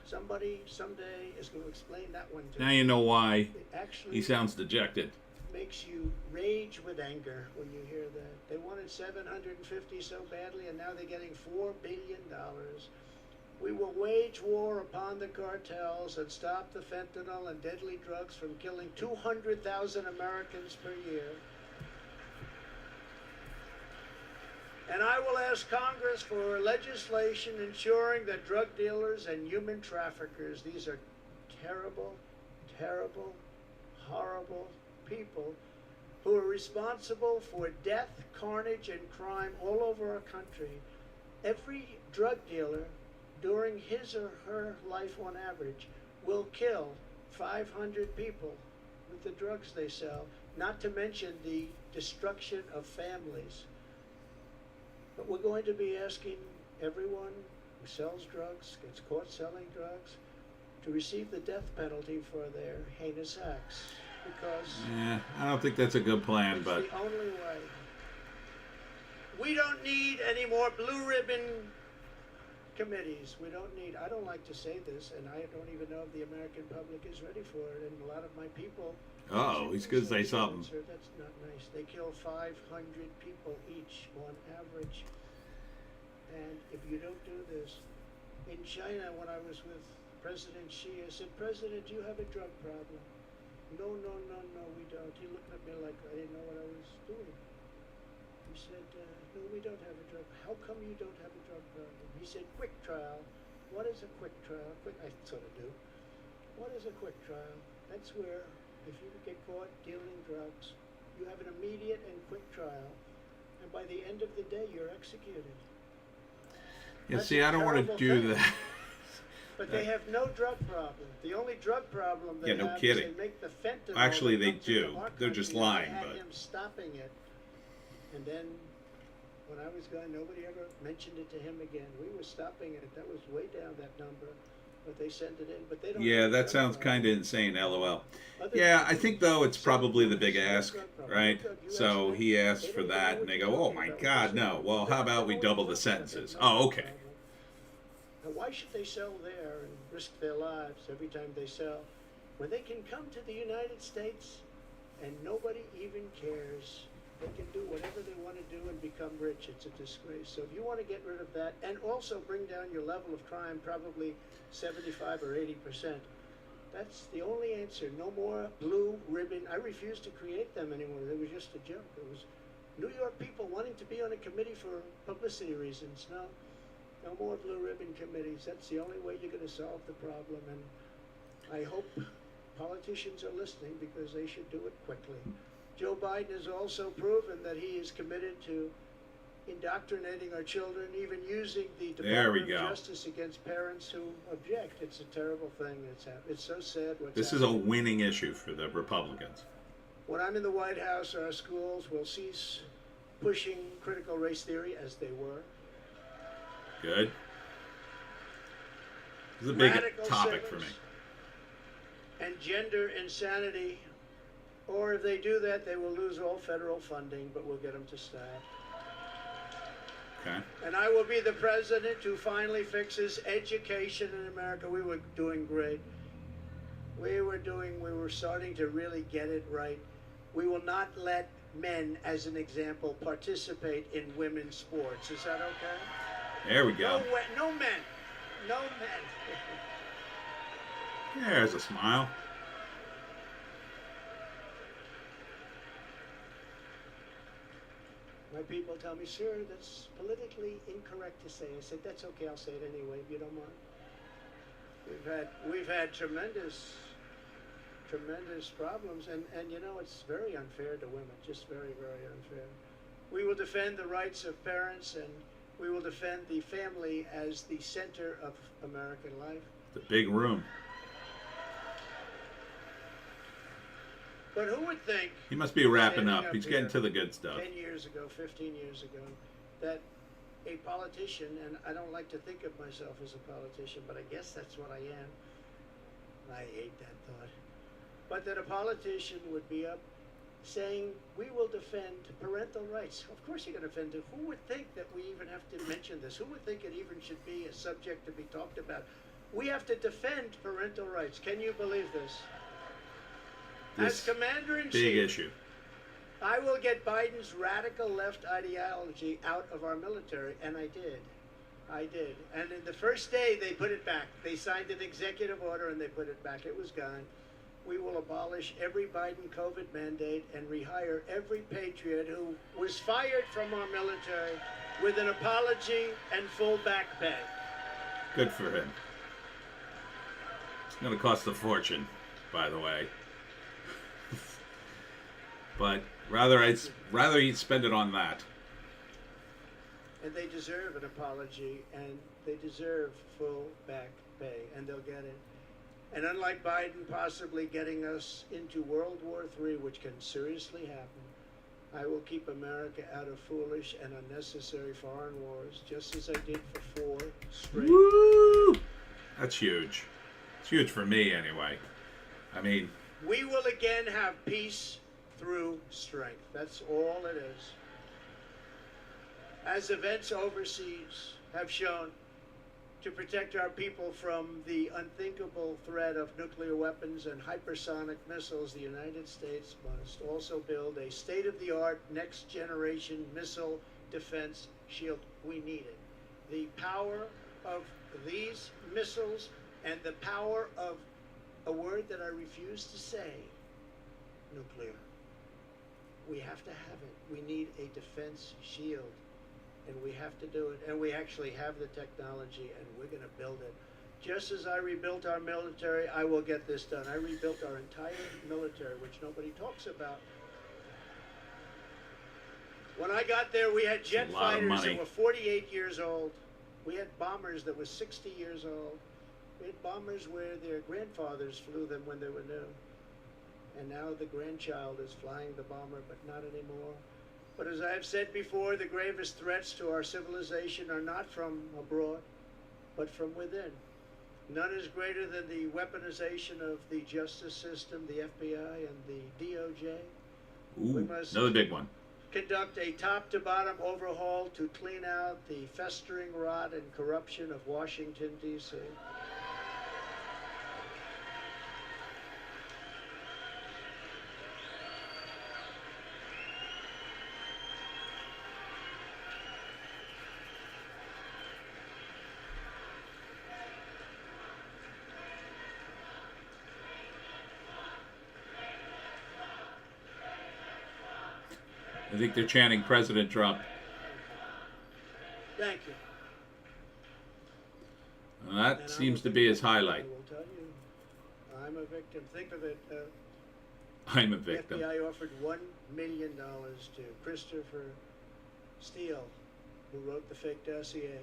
Somebody someday is going to explain that one to Now me. you know why It actually he sounds dejected. makes you rage with anger when you hear that. They wanted 750 so badly, and now they're getting $4 billion. We will wage war upon the cartels and stop the fentanyl and deadly drugs from killing 200,000 Americans per year. And I will ask Congress for legislation ensuring that drug dealers and human traffickers, these are terrible, terrible, horrible people who are responsible for death, carnage, and crime all over our country. Every drug dealer during his or her life on average will kill 500 people with the drugs they sell, not to mention the destruction of families. But we're going to be asking everyone who sells drugs, gets caught selling drugs, to receive the death penalty for their heinous acts. Because Yeah, I don't think that's a good plan, it's but the only way. We don't need any more blue ribbon committees. We don't need, I don't like to say this, and I don't even know if the American public is ready for it. And a lot of my people. Oh, he's going to say something. Sir, that's not nice. They kill 500 people each on average. And if you don't do this, in China, when I was with President Xi, I said, President, do you have a drug problem? No, no, no, no, we don't. He looked at me like I didn't know what I was doing. He said, no, we don't have a drug. How come you don't have a drug problem? He said, quick trial. What is a quick trial? I sort of do. What is a quick trial? That's where, if you get caught dealing drugs, you have an immediate and quick trial, and by the end of the day, you're executed. Yeah, That's see, I don't want to do thing. that. But they have no drug problem. The only drug problem they no have kidding. is they make the fentanyl. Actually, that they comes into do. our They're just country, lying, and they but- had him stopping it. And then, when I was gone, nobody ever mentioned it to him again. We were stopping it. That was way down that number. But they send it in. But they don't. Yeah, have a that drug sounds problem. kind of insane, LOL. Other Yeah, than I think, though, it's probably the big ask, right? You So ask he them, asks they for don't know that, what and they you're go, oh, talking my about. God, They no. say, Well, they how don't about know we what double you're the talking about. sentences? There's no Oh, okay. problem. Now, why should they sell there and risk their lives every time they sell when they can come to the United States and nobody even cares? They can do whatever they want to do and become rich. It's a disgrace. So if you want to get rid of that and also bring down your level of crime, probably 75 or 80%, that's the only answer. No more blue ribbon. I refuse to create them anymore. They were just a joke. It was New York people wanting to be on a committee for publicity reasons. No more blue ribbon committees. That's the only way you're going to solve the problem. And I hope politicians are listening because they should do it quickly. Joe Biden has also proven that he is committed to indoctrinating our children, even using the There we Department of go. Justice against parents who object. It's a terrible thing that's happened. It's so sad what's This is a happening. winning issue for the Republicans. When I'm in the White House, our schools will cease pushing critical race theory as they were. Good. This is a big Radical topic for me. civics and gender insanity, or if they do that, they will lose all federal funding, but we'll get them to stop. Okay. And I will be the president who finally fixes education in America. We were doing great. We were starting to really get it right. We will not let men, as an example, participate in women's sports. Is that okay? There we go. No men. No men. There's a smile. My people tell me, sir, that's politically incorrect to say. I said, that's okay, I'll say it anyway, if you don't mind. We've had tremendous problems, and you know, it's very unfair to women, just very, very unfair. We will defend the rights of parents, and we will defend the family as the center of American life. The big room. But who would think, He must be wrapping standing up. He's here getting to the good stuff. 10 years ago, 15 years ago, that a politician, and I don't like to think of myself as a politician, but I guess that's what I am. I hate that thought. But that a politician would be up saying, we will defend parental rights. Of course you're going to defend it. Who would think that we even have to mention this? Who would think it even should be a subject to be talked about? We have to defend parental rights. Can you believe this? As This Commander-in-Chief, big issue. I will get Biden's radical left ideology out of our military, and I did. And in the first day, they put it back. They signed an executive order, and they put it back. It was gone. We will abolish every Biden COVID mandate and rehire every patriot who was fired from our military with an apology and full back pay. Good for him. It's going to cost a fortune, by the way. But rather he'd spend it on that. And they deserve an apology, and they deserve full back pay, and they'll get it. And unlike Biden possibly getting us into World War III, which can seriously happen, I will keep America out of foolish and unnecessary foreign wars, just as I did for 4 straight. Woo! That's huge. It's huge for me, anyway. I mean, We will again have peace through strength. That's all it is. As events overseas have shown, To protect our people from the unthinkable threat of nuclear weapons and hypersonic missiles, the United States must also build a state-of-the-art next-generation missile defense shield. We need it. The power of these missiles and the power of a word that I refuse to say, nuclear. We have to have it. We need a defense shield. And we have to do it, and we actually have the technology, and we're going to build it. Just as I rebuilt our military, I will get this done. I rebuilt our entire military, which nobody talks about. When I got there, we had jet fighters that were 48 years old. We had bombers that were 60 years old. We had bombers where their grandfathers flew them when they were new. And now the grandchild is flying the bomber, but not anymore. But as I have said before, the gravest threats to our civilization are not from abroad, but from within. None is greater than the weaponization of the justice system, the FBI, and the DOJ. Ooh, We must another big one. conduct a top-to-bottom overhaul to clean out the festering rot and corruption of Washington, D.C. I think they're chanting President Trump. Thank you. And that And seems I'm to a be his victim. highlight. I will tell you, I'm a victim. Think of it. I'm a The victim. FBI offered $1 million to Christopher Steele, who wrote the fake dossier,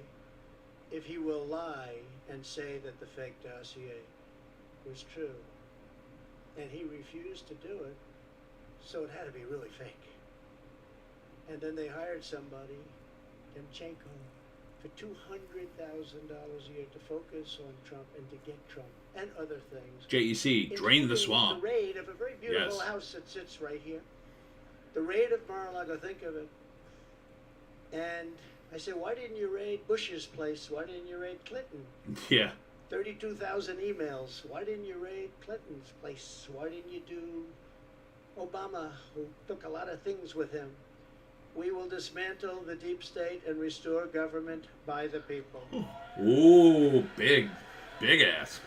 if he will lie and say that the fake dossier was true. And he refused to do it, so it had to be really fake. And then they hired somebody, Demchenko, for $200,000 a year to focus on Trump and to get Trump and other things. JEC, drain the Including swamp. The raid of a very beautiful Yes. house that sits right here. The raid of Mar-a-Lago, think of it. And I said, why didn't you raid Bush's place? Why didn't you raid Clinton? Yeah. 32,000 emails. Why didn't you raid Clinton's place? Why didn't you do Obama, who took a lot of things with him? We will dismantle the deep state and restore government by the people. Ooh, big ask.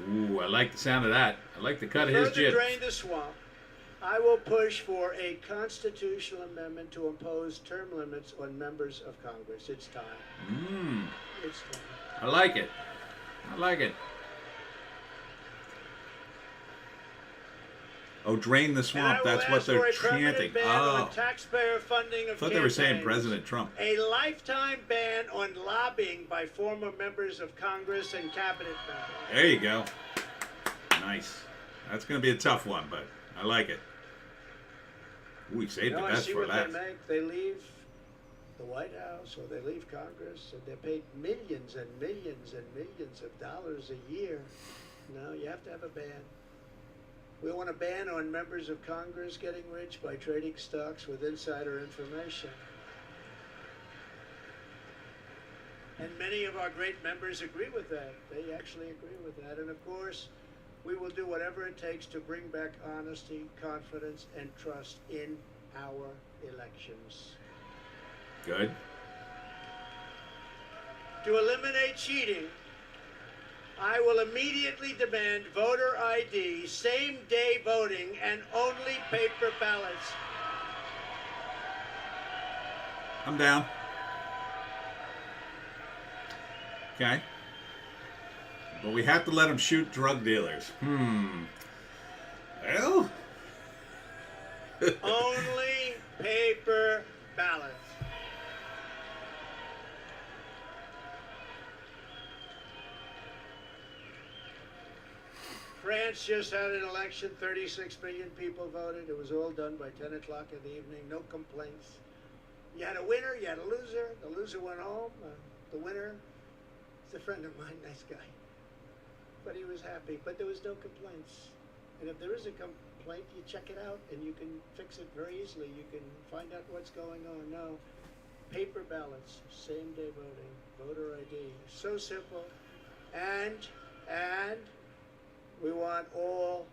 Ooh, I like the sound of that. I like the cut of his Further jib. drain the swamp. I will push for a constitutional amendment to impose term limits on members of Congress. It's time. It's time. I like it. I like it. Oh, drain the swamp. And I will That's what ask they're for a chanting. permanent ban Oh, on taxpayer funding of I thought they were saying campaigns. President Trump. A lifetime ban on lobbying by former members of Congress and cabinet members. There you go. Nice. That's going to be a tough one, but I like it. Ooh, we saved the I best see for what last. they make. They leave the White House or they leave Congress and they're paid millions and millions and millions of dollars a year. No, you have to have a ban. We want a ban on members of Congress getting rich by trading stocks with insider information. And many of our great members agree with that. They actually agree with that. And of course, we will do whatever it takes to bring back honesty, confidence, and trust in our elections. Good. To eliminate cheating, I will immediately demand voter ID, same-day voting, and only paper ballots. I'm down. Okay. But we have to let them shoot drug dealers. Well, Only paper ballots. France just had an election. 36 million people voted. It was all done by 10 o'clock in the evening. No complaints. You had a winner, you had a loser. The loser went home. The winner is a friend of mine, nice guy. But he was happy. But there was no complaints. And if there is a complaint, you check it out and you can fix it very easily. You can find out what's going on. No, paper ballots, same day voting, voter ID. So simple. And we want all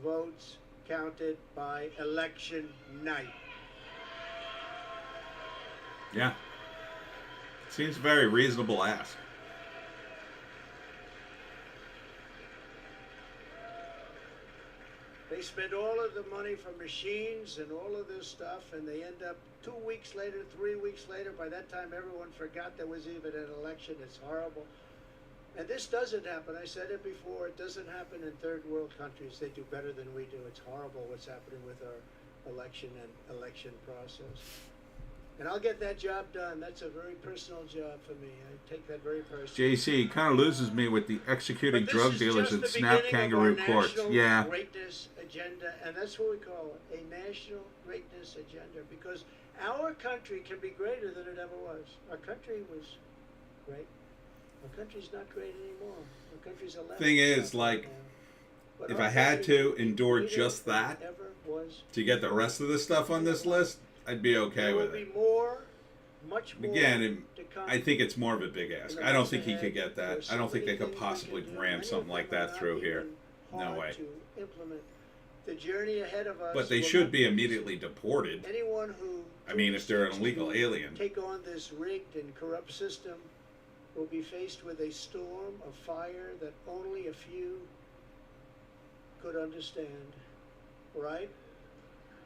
votes counted by election night. Yeah. Seems a very reasonable ask. They spend all of the money for machines and all of this stuff, and they end up 2 weeks later, 3 weeks later. By that time, everyone forgot there was even an election. It's horrible. And this doesn't happen. I said it before. It doesn't happen in third world countries. They do better than we do. It's horrible what's happening with our election and election process. And I'll get that job done. That's a very personal job for me. I take that very personally. JC kind of loses me with the executing drug dealers and snap kangaroo courts. Yeah. Greatness agenda, and that's what we call it, a national greatness agenda, because our country can be greater than it ever was. Our country was great. Our country's not great anymore. Our country's a left. Thing is, like, if I had to endure just that to get the rest of the stuff on this list, I'd be okay with it. Much more. Again, I think it's more of a big ask. I don't think he could get that. I don't think they could possibly ram something like that through here. No way. The journey ahead of us. But they should be immediately deported. Anyone who, I mean, if they're an illegal alien. Take on this rigged and corrupt system will be faced with a storm of fire that only a few could understand. Right?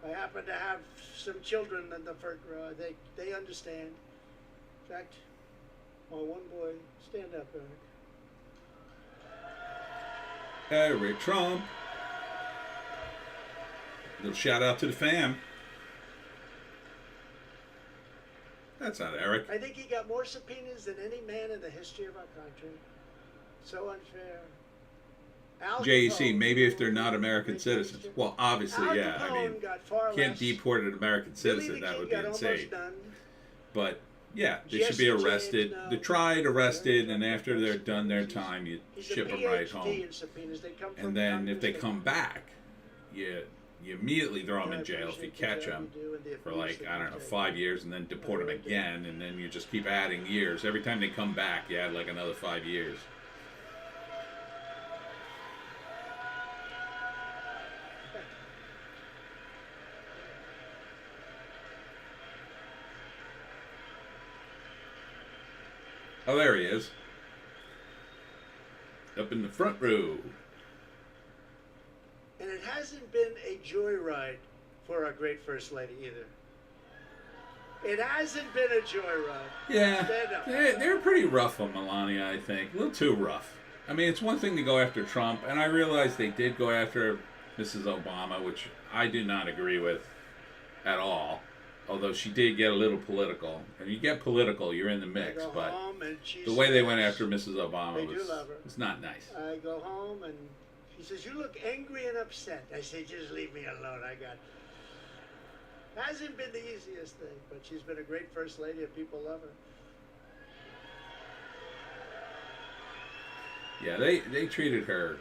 I happen to have some children in the front row. They understand. In fact, my one boy, stand up, Eric. Eric Trump. Little shout out to the fam. That's not Eric. I think he got more subpoenas than any man in the history of our country. So unfair. JEC, maybe if they're not American citizens. Well, obviously, yeah. I mean, can't deport an American citizen. That would be insane. But, yeah, they should be arrested. They're tried, arrested, and after they're done their time, you ship them right home. And then if they come back, you immediately throw them in jail if you catch them for, like, I don't know, 5 years, and then deport them again, and then you just keep adding years. Every time they come back, you add, like, another 5 years. Oh, there he is. Up in the front row. And it hasn't been a joyride for our great First Lady either. It hasn't been a joyride. Yeah, they're pretty rough on Melania, I think. A little too rough. I mean, it's one thing to go after Trump, and I realize they did go after Mrs. Obama, which I do not agree with at all. Although she did get a little political. And you get political, you're in the mix. But the way they went after Mrs. Obama was not nice. I go home and she says, "You look angry and upset." I say, "Just leave me alone. I got..." Hasn't been the easiest thing, but she's been a great First Lady and people love her. Yeah, they treated her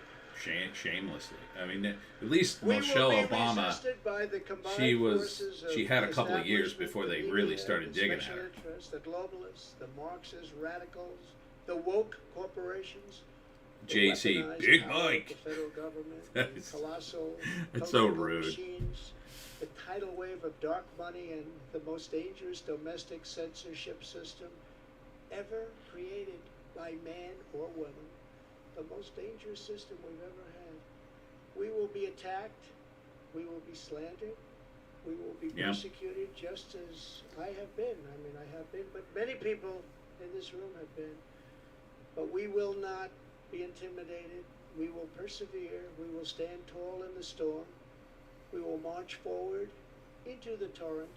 shamelessly. I mean, at least Michelle Obama, she had a couple of years before they really started digging at her. The globalists, the Marxists, radicals, the woke corporations. JC, Big Mike. The federal government, colossal that's so rude. Machines, the tidal wave of dark money, and the most dangerous domestic censorship system ever created by man or woman. The most dangerous system we've ever had. We will be attacked. We will be slandered. We will be persecuted just as I have been. I mean, I have been, but many people in this room have been. But we will not be intimidated. We will persevere. We will stand tall in the storm. We will march forward into the torrent.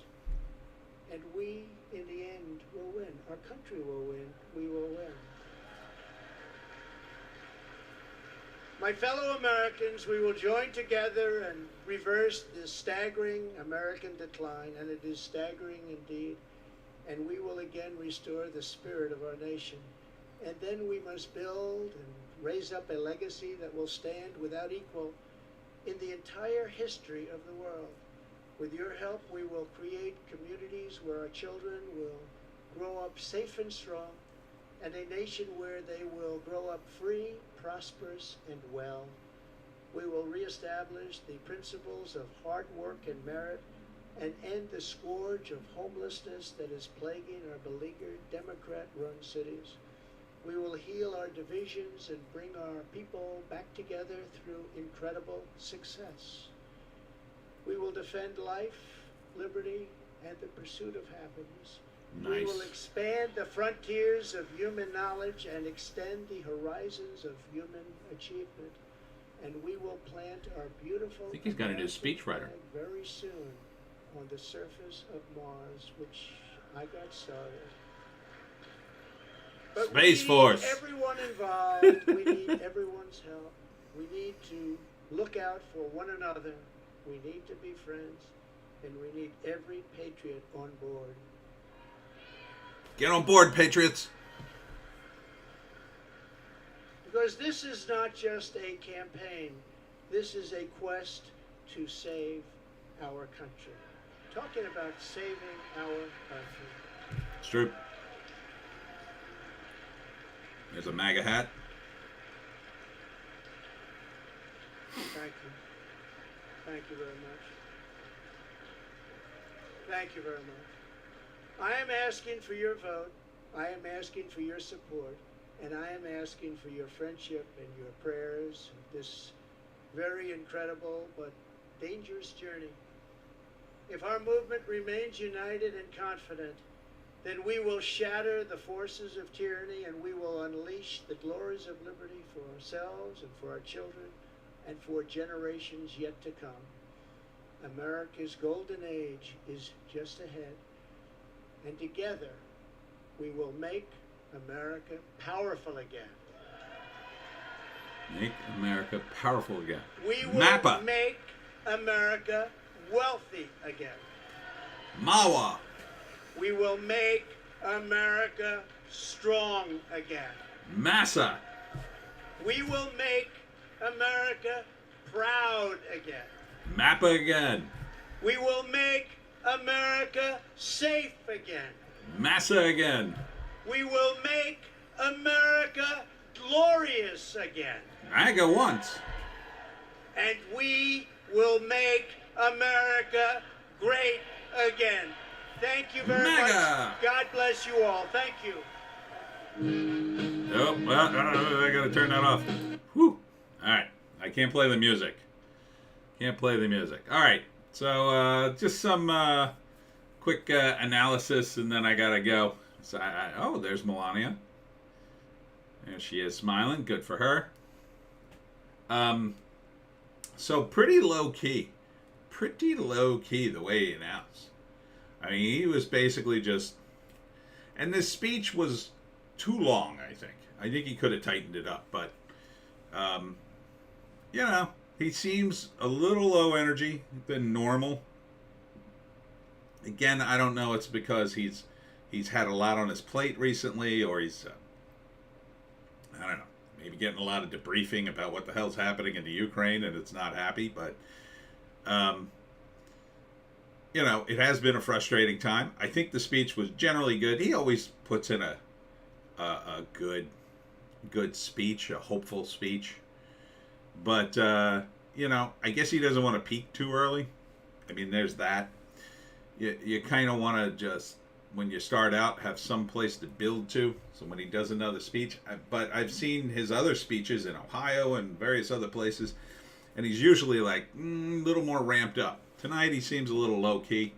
And we, in the end, will win. Our country will win. We will win. My fellow Americans, we will join together and reverse this staggering American decline, and it is staggering indeed, and we will again restore the spirit of our nation. And then we must build and raise up a legacy that will stand without equal in the entire history of the world. With your help, we will create communities where our children will grow up safe and strong, and a nation where they will grow up free, prosperous, and well. We will reestablish the principles of hard work and merit and end the scourge of homelessness that is plaguing our beleaguered Democrat-run cities. We will heal our divisions and bring our people back together through incredible success. We will defend life, liberty, and the pursuit of happiness. Nice. We will expand the frontiers of human knowledge and extend the horizons of human achievement. And we will plant our beautiful I think he's got a new American speechwriter. flag very soon on the surface of Mars, which I got started. But Space we Force. need everyone involved. We need everyone's help. We need to look out for one another. We need to be friends. And we need every patriot on board. Get on board, Patriots. Because this is not just a campaign. This is a quest to save our country. Talking about saving our country. It's true. There's a MAGA hat. Thank you. Thank you very much. Thank you very much. I am asking for your vote. I am asking for your support. And I am asking for your friendship and your prayers in this very incredible but dangerous journey. If our movement remains united and confident, then we will shatter the forces of tyranny and we will unleash the glories of liberty for ourselves and for our children and for generations yet to come. America's golden age is just ahead, and together we will make America powerful again. Make America powerful again. We will MAPA. make America wealthy again. MAWA. We will make America strong again. MASA. We will make America proud again. MAPA again. We will make America safe again. MASA again. We will make America glorious again. MAGA once. And we will make America great again. Thank you very MAGA. much. God bless you all. Thank you. Oh, well, I gotta turn that off. Whew. Alright. I can't play the music. Can't play the music. Alright. So, just some quick analysis and then I gotta go. So oh, there's Melania. There she is smiling. Good for her. So pretty low key. Pretty low key the way he announced. I mean, he was basically just... And this speech was too long, I think. I think he could have tightened it up, but... you know, he seems a little low energy than normal. Again, I don't know. It's because he's had a lot on his plate recently, or he's, I don't know, maybe getting a lot of debriefing about what the hell's happening in the Ukraine, and it's not happy, but, you know, it has been a frustrating time. I think the speech was generally good. He always puts in a good speech, a hopeful speech. But, you know, I guess he doesn't want to peak too early. I mean, there's that. You kind of want to just, when you start out, have some place to build to. So when he does another speech, but I've seen his other speeches in Ohio and various other places, and he's usually like a little more ramped up. Tonight he seems a little low key,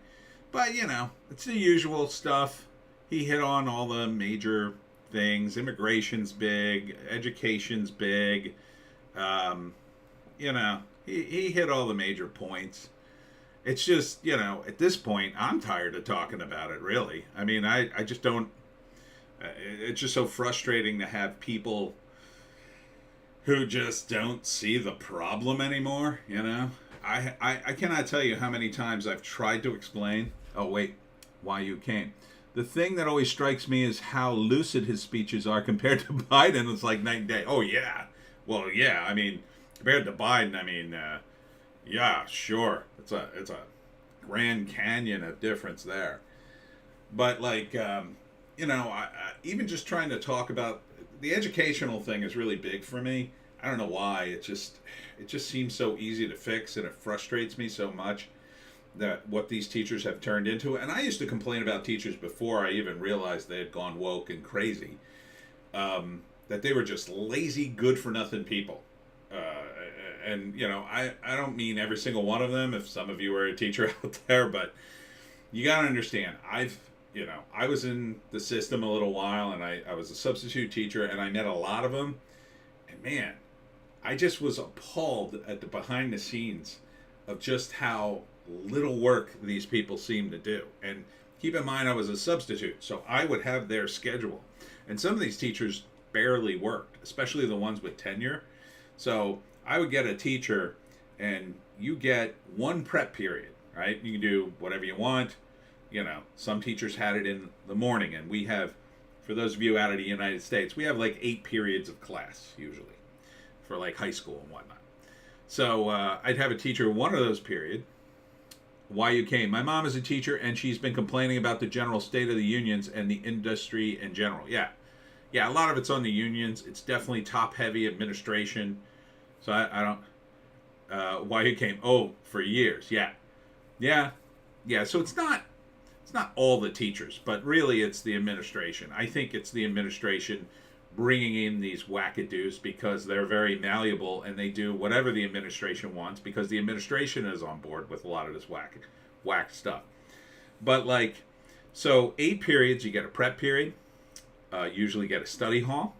but you know, it's the usual stuff. He hit on all the major things. Immigration's big, education's big. You know, he hit all the major points. It's just, you know, at this point, I'm tired of talking about it, really. I mean, I just don't... it's just so frustrating to have people who just don't see the problem anymore, you know? I cannot tell you how many times I've tried to explain... Oh, wait. Why you came. The thing that always strikes me is how lucid his speeches are compared to Biden. It's like night and day. Oh, yeah. Well, yeah, I mean, compared to Biden, I mean... yeah, sure. It's a Grand Canyon of difference there. But like, even just trying to talk about the educational thing is really big for me. I don't know why. It just seems so easy to fix, and it frustrates me so much that what these teachers have turned into. And I used to complain about teachers before I even realized they had gone woke and crazy. That they were just lazy, good for nothing people. And I don't mean every single one of them. If some of you are a teacher out there, but you got to understand, I was in the system a little while, and I was a substitute teacher, and I met a lot of them. And man, I just was appalled at the behind the scenes of just how little work these people seem to do. And keep in mind, I was a substitute, so I would have their schedule. And some of these teachers barely worked, especially the ones with tenure. So I would get a teacher, and you get one prep period, right? You can do whatever you want. Some teachers had it in the morning, and we have, for those of you out of the United States, we have like 8 periods of class usually for like high school and whatnot. So I'd have a teacher one of those period. Why you came? My mom is a teacher, and she's been complaining about the general state of the unions and the industry in general. Yeah, a lot of it's on the unions. It's definitely top-heavy administration. So I don't. Why you came? Oh, for years. Yeah. So it's not all the teachers, but really it's the administration. I think it's the administration bringing in these wackadoos because they're very malleable, and they do whatever the administration wants because the administration is on board with a lot of this whack stuff. But so 8 periods, you get a prep period, usually get a study hall,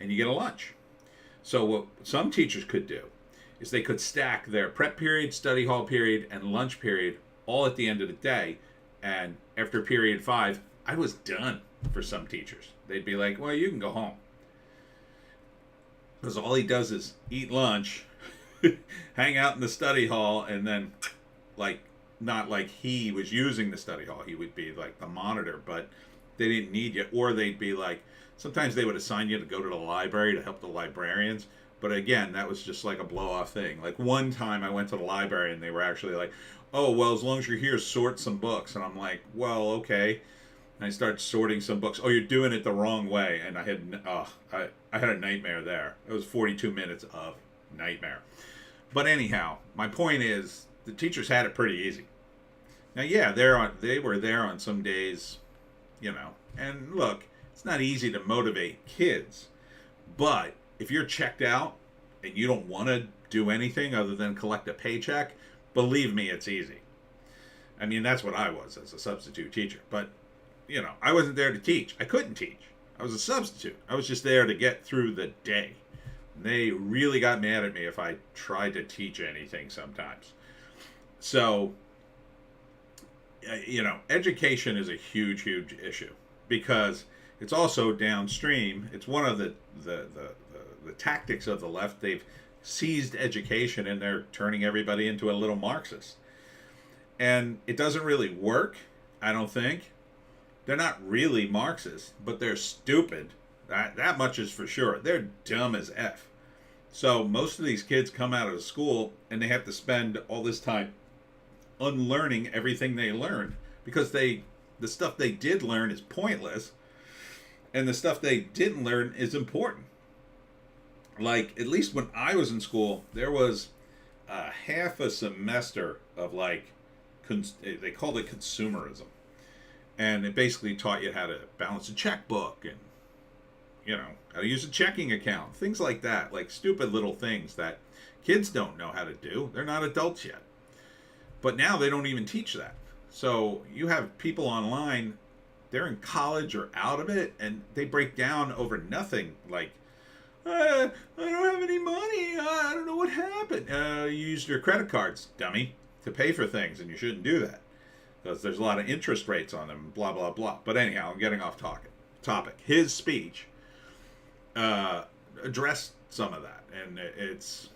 and you get a lunch. So what some teachers could do is they could stack their prep period, study hall period, and lunch period all at the end of the day. And after period 5, I was done for some teachers. They'd be like, well, you can go home. Because all he does is eat lunch, hang out in the study hall, and then, not like he was using the study hall. He would be like the monitor, but they didn't need you. Or they'd be like, sometimes they would assign you to go to the library to help the librarians. But again, that was just like a blow-off thing. Like one time I went to the library, and they were actually like, oh, well, as long as you're here, sort some books. And I'm like, well, okay. And I started sorting some books. Oh, you're doing it the wrong way. And I had a nightmare there. It was 42 minutes of nightmare. But anyhow, my point is the teachers had it pretty easy. Now, yeah, they were there on some days, And look, it's not easy to motivate kids. But if you're checked out and you don't want to do anything other than collect a paycheck, believe me, it's easy. I mean, that's what I was as a substitute teacher. But, I wasn't there to teach. I couldn't teach. I was a substitute. I was just there to get through the day. They really got mad at me if I tried to teach anything sometimes. So, education is a huge, huge issue because it's also downstream. It's one of the tactics of the left. They've seized education, and they're turning everybody into a little Marxist. And it doesn't really work, I don't think. They're not really Marxists, but they're stupid. That much is for sure. They're dumb as F. So most of these kids come out of school, and they have to spend all this time unlearning everything they learned because the stuff they did learn is pointless, and the stuff they didn't learn is important. Like, at least when I was in school, there was half a semester of they called it consumerism. And it basically taught you how to balance a checkbook and, how to use a checking account. Things like that, like stupid little things that kids don't know how to do. They're not adults yet. But now they don't even teach that. So you have people online, they're in college or out of it, and they break down over nothing. Like, I don't have any money. I don't know what happened. You used your credit cards, dummy, to pay for things, and you shouldn't do that because there's a lot of interest rates on them, blah, blah, blah. But anyhow, I'm getting off topic. His speech addressed some of that, and it's,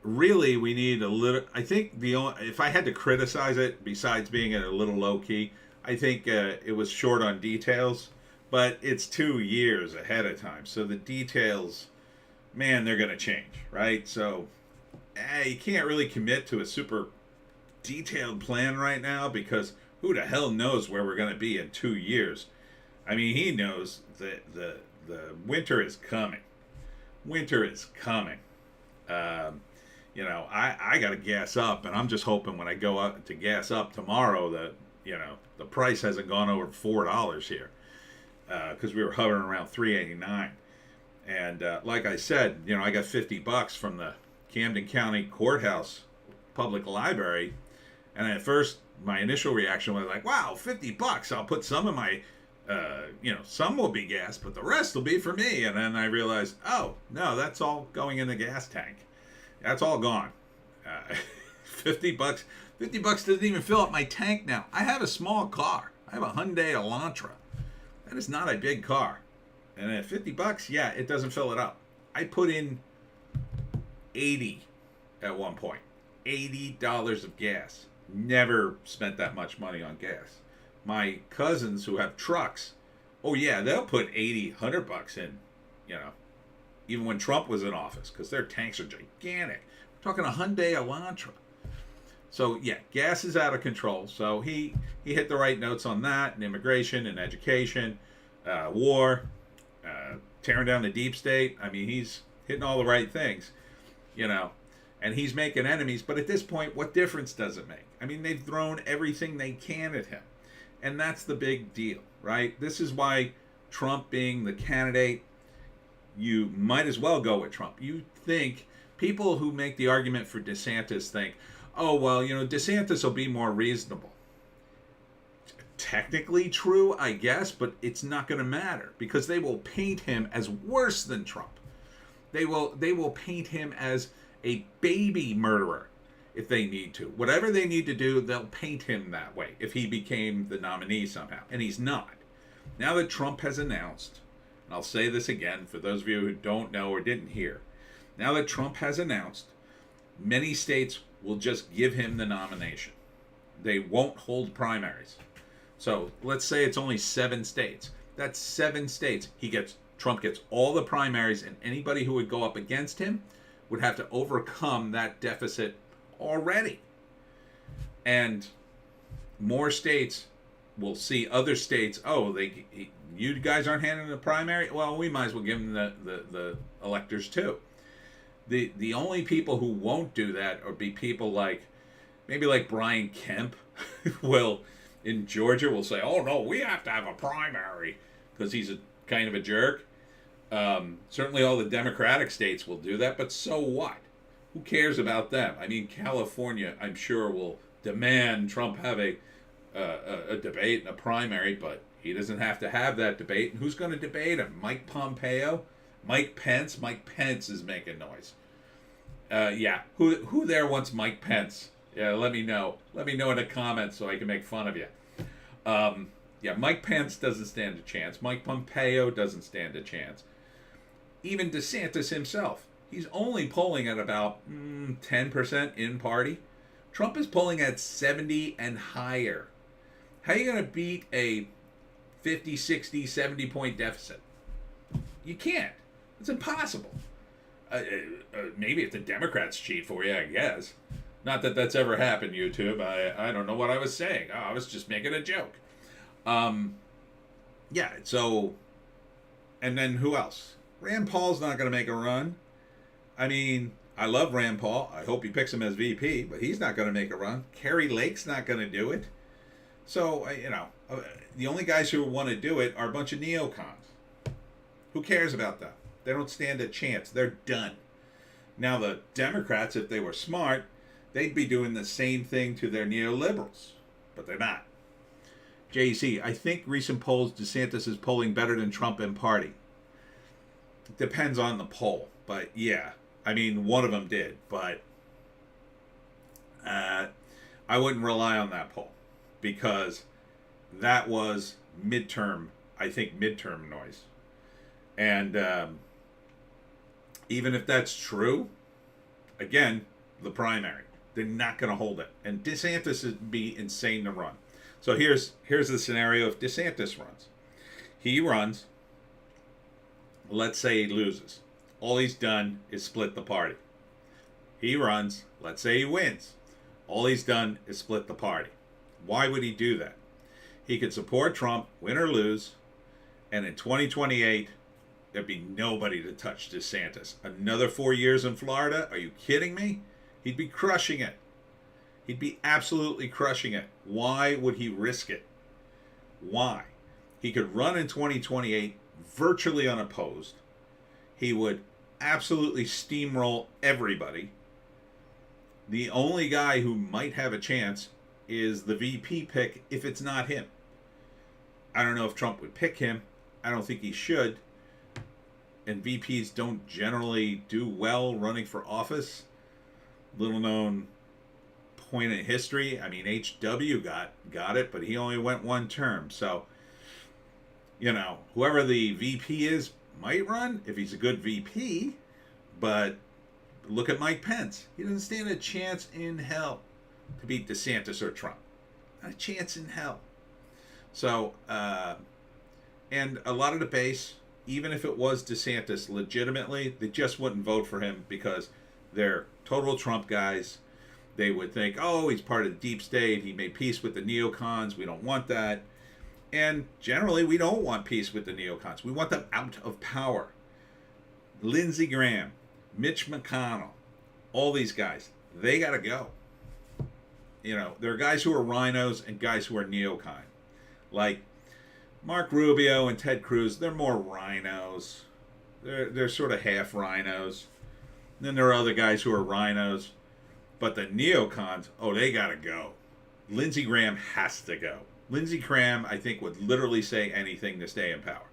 really we need a little, I think if I had to criticize it, besides being a little low-key, I think it was short on details. But it's 2 years ahead of time. So the details, man, they're going to change, right? So you can't really commit to a super detailed plan right now because who the hell knows where we're going to be in 2 years? I mean, he knows that the winter is coming. Winter is coming. You know, I got to gas up, and I'm just hoping when I go out to gas up tomorrow that, you know, the price hasn't gone over $4 here, because we were hovering around $3.89. And like I said, you know, I got $50 from the Camden County Courthouse Public Library, and at first my initial reaction was like, wow, $50, I'll put some of my you know, some will be gas, but the rest will be for me. And then I realized, oh no, that's all going in the gas tank. That's all gone. $50 doesn't even fill up my tank now. I have a small car. I have a Hyundai Elantra. That is not a big car. And at $50, yeah, it doesn't fill it up. I put in 80 at one point. $80 of gas. Never spent that much money on gas. My cousins who have trucks, oh yeah, they'll put 80, $100 in, you know, even when Trump was in office, because their tanks are gigantic. We're talking a Hyundai Elantra. So yeah, gas is out of control. So he hit the right notes on that, and immigration and education, war, tearing down the deep state. I mean, he's hitting all the right things, you know, and he's making enemies. But at this point, what difference does it make? I mean, they've thrown everything they can at him. And that's the big deal, right? This is why Trump being the candidate, you might as well go with Trump. You think, people who make the argument for DeSantis think, oh, well, you know, DeSantis will be more reasonable. Technically true, I guess, but it's not going to matter because they will paint him as worse than Trump. They will paint him as a baby murderer if they need to. Whatever they need to do, they'll paint him that way if he became the nominee somehow. And he's not. Now that Trump has announced, and I'll say this again for those of you who don't know or didn't hear, now that Trump has announced, many states will just give him the nomination. They won't hold primaries. So let's say it's only 7 states. That's 7 states. Trump gets all the primaries, and anybody who would go up against him would have to overcome that deficit already. And more states will see other states, oh, you guys aren't handling the primary? Well, we might as well give them the electors too. The only people who won't do that are be people like, maybe like Brian Kemp will, in Georgia, will say, oh no, we have to have a primary because he's a kind of a jerk. Certainly all the Democratic states will do that, but so what? Who cares about them? I mean, California, I'm sure, will demand Trump have a debate and a primary, but he doesn't have to have that debate. And who's going to debate him? Mike Pompeo? Mike Pence? Mike Pence is making noise. Yeah, who there wants Mike Pence? Yeah, let me know. Let me know in the comments so I can make fun of you. Yeah, Mike Pence doesn't stand a chance. Mike Pompeo doesn't stand a chance. Even DeSantis himself. He's only polling at about 10% in party. Trump is polling at 70 and higher. How are you going to beat a 50, 60, 70 point deficit? You can't. It's impossible. Maybe if the Democrats cheat for you, I guess. Not that that's ever happened, YouTube. I don't know what I was saying. I was just making a joke. Yeah, so, and then who else? Rand Paul's not going to make a run. I mean, I love Rand Paul. I hope he picks him as VP, but he's not going to make a run. Carrie Lake's not going to do it. So, you know, the only guys who want to do it are a bunch of neocons. Who cares about that? They don't stand a chance. They're done. Now, the Democrats, if they were smart, they'd be doing the same thing to their neoliberals, but they're not. JC, I think recent polls, DeSantis is polling better than Trump in party. It depends on the poll, but yeah. I mean, one of them did, but I wouldn't rely on that poll because that was midterm noise. And even if that's true, again, the primary, they're not going to hold it. And DeSantis would be insane to run. So here's the scenario if DeSantis runs. He runs, let's say he loses. All he's done is split the party. He runs, let's say he wins. All he's done is split the party. Why would he do that? He could support Trump, win or lose, and in 2028, there'd be nobody to touch DeSantis. Another 4 years in Florida? Are you kidding me? He'd be crushing it. He'd be absolutely crushing it. Why would he risk it? Why? He could run in 2028 virtually unopposed. He would absolutely steamroll everybody. The only guy who might have a chance is the VP pick if it's not him. I don't know if Trump would pick him. I don't think he should. And VPs don't generally do well running for office. Little known point in history. I mean, HW got it, but he only went one term. So, you know, whoever the VP is might run if he's a good VP. But look at Mike Pence. He doesn't stand a chance in hell to beat DeSantis or Trump. Not a chance in hell. So, and a lot of the base, even if it was DeSantis, legitimately, they just wouldn't vote for him because they're total Trump guys. They would think, oh, he's part of the deep state. He made peace with the neocons. We don't want that. And generally, we don't want peace with the neocons. We want them out of power. Lindsey Graham, Mitch McConnell, all these guys, they got to go. You know, there are guys who are rhinos and guys who are neocon. Like Mark Rubio and Ted Cruz, they're more rhinos. They're sort of half rhinos. And then there are other guys who are rhinos. But the neocons, oh, they got to go. Lindsey Graham has to go. Lindsey Graham, I think, would literally say anything to stay in power.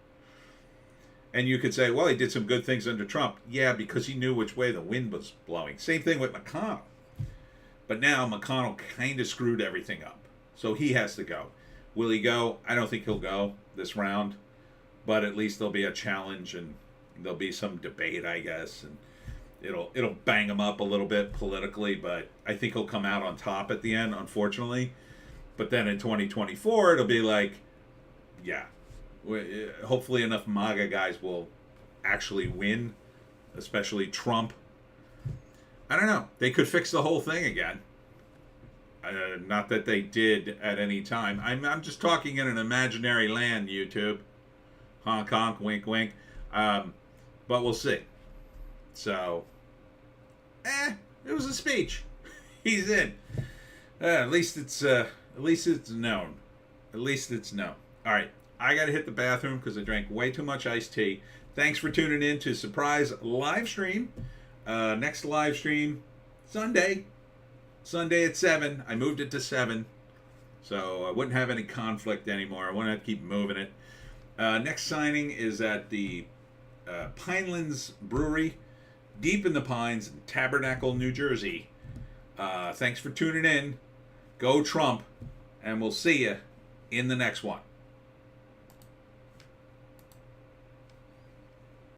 And you could say, well, he did some good things under Trump. Yeah, because he knew which way the wind was blowing. Same thing with McConnell. But now McConnell kind of screwed everything up. So he has to go. Will he go? I don't think he'll go this round. But at least there'll be a challenge and there'll be some debate, I guess. And it'll bang him up a little bit politically. But I think he'll come out on top at the end, unfortunately. But then in 2024, it'll be like, yeah. Hopefully enough MAGA guys will actually win, especially Trump. I don't know. They could fix the whole thing again. Not that they did at any time. I'm just talking in an imaginary land, YouTube. Honk, honk, wink, wink. But we'll see. So, it was a speech. He's in. At least it's known. At least it's known. All right. I got to hit the bathroom because I drank way too much iced tea. Thanks for tuning in to Surprise Live Stream. Next live stream, Sunday at 7. I moved it to 7. So I wouldn't have any conflict anymore. I wouldn't have to keep moving it. Next signing is at the Pinelands Brewery, deep in the Pines, Tabernacle, New Jersey. Thanks for tuning in. Go Trump. And we'll see you in the next one.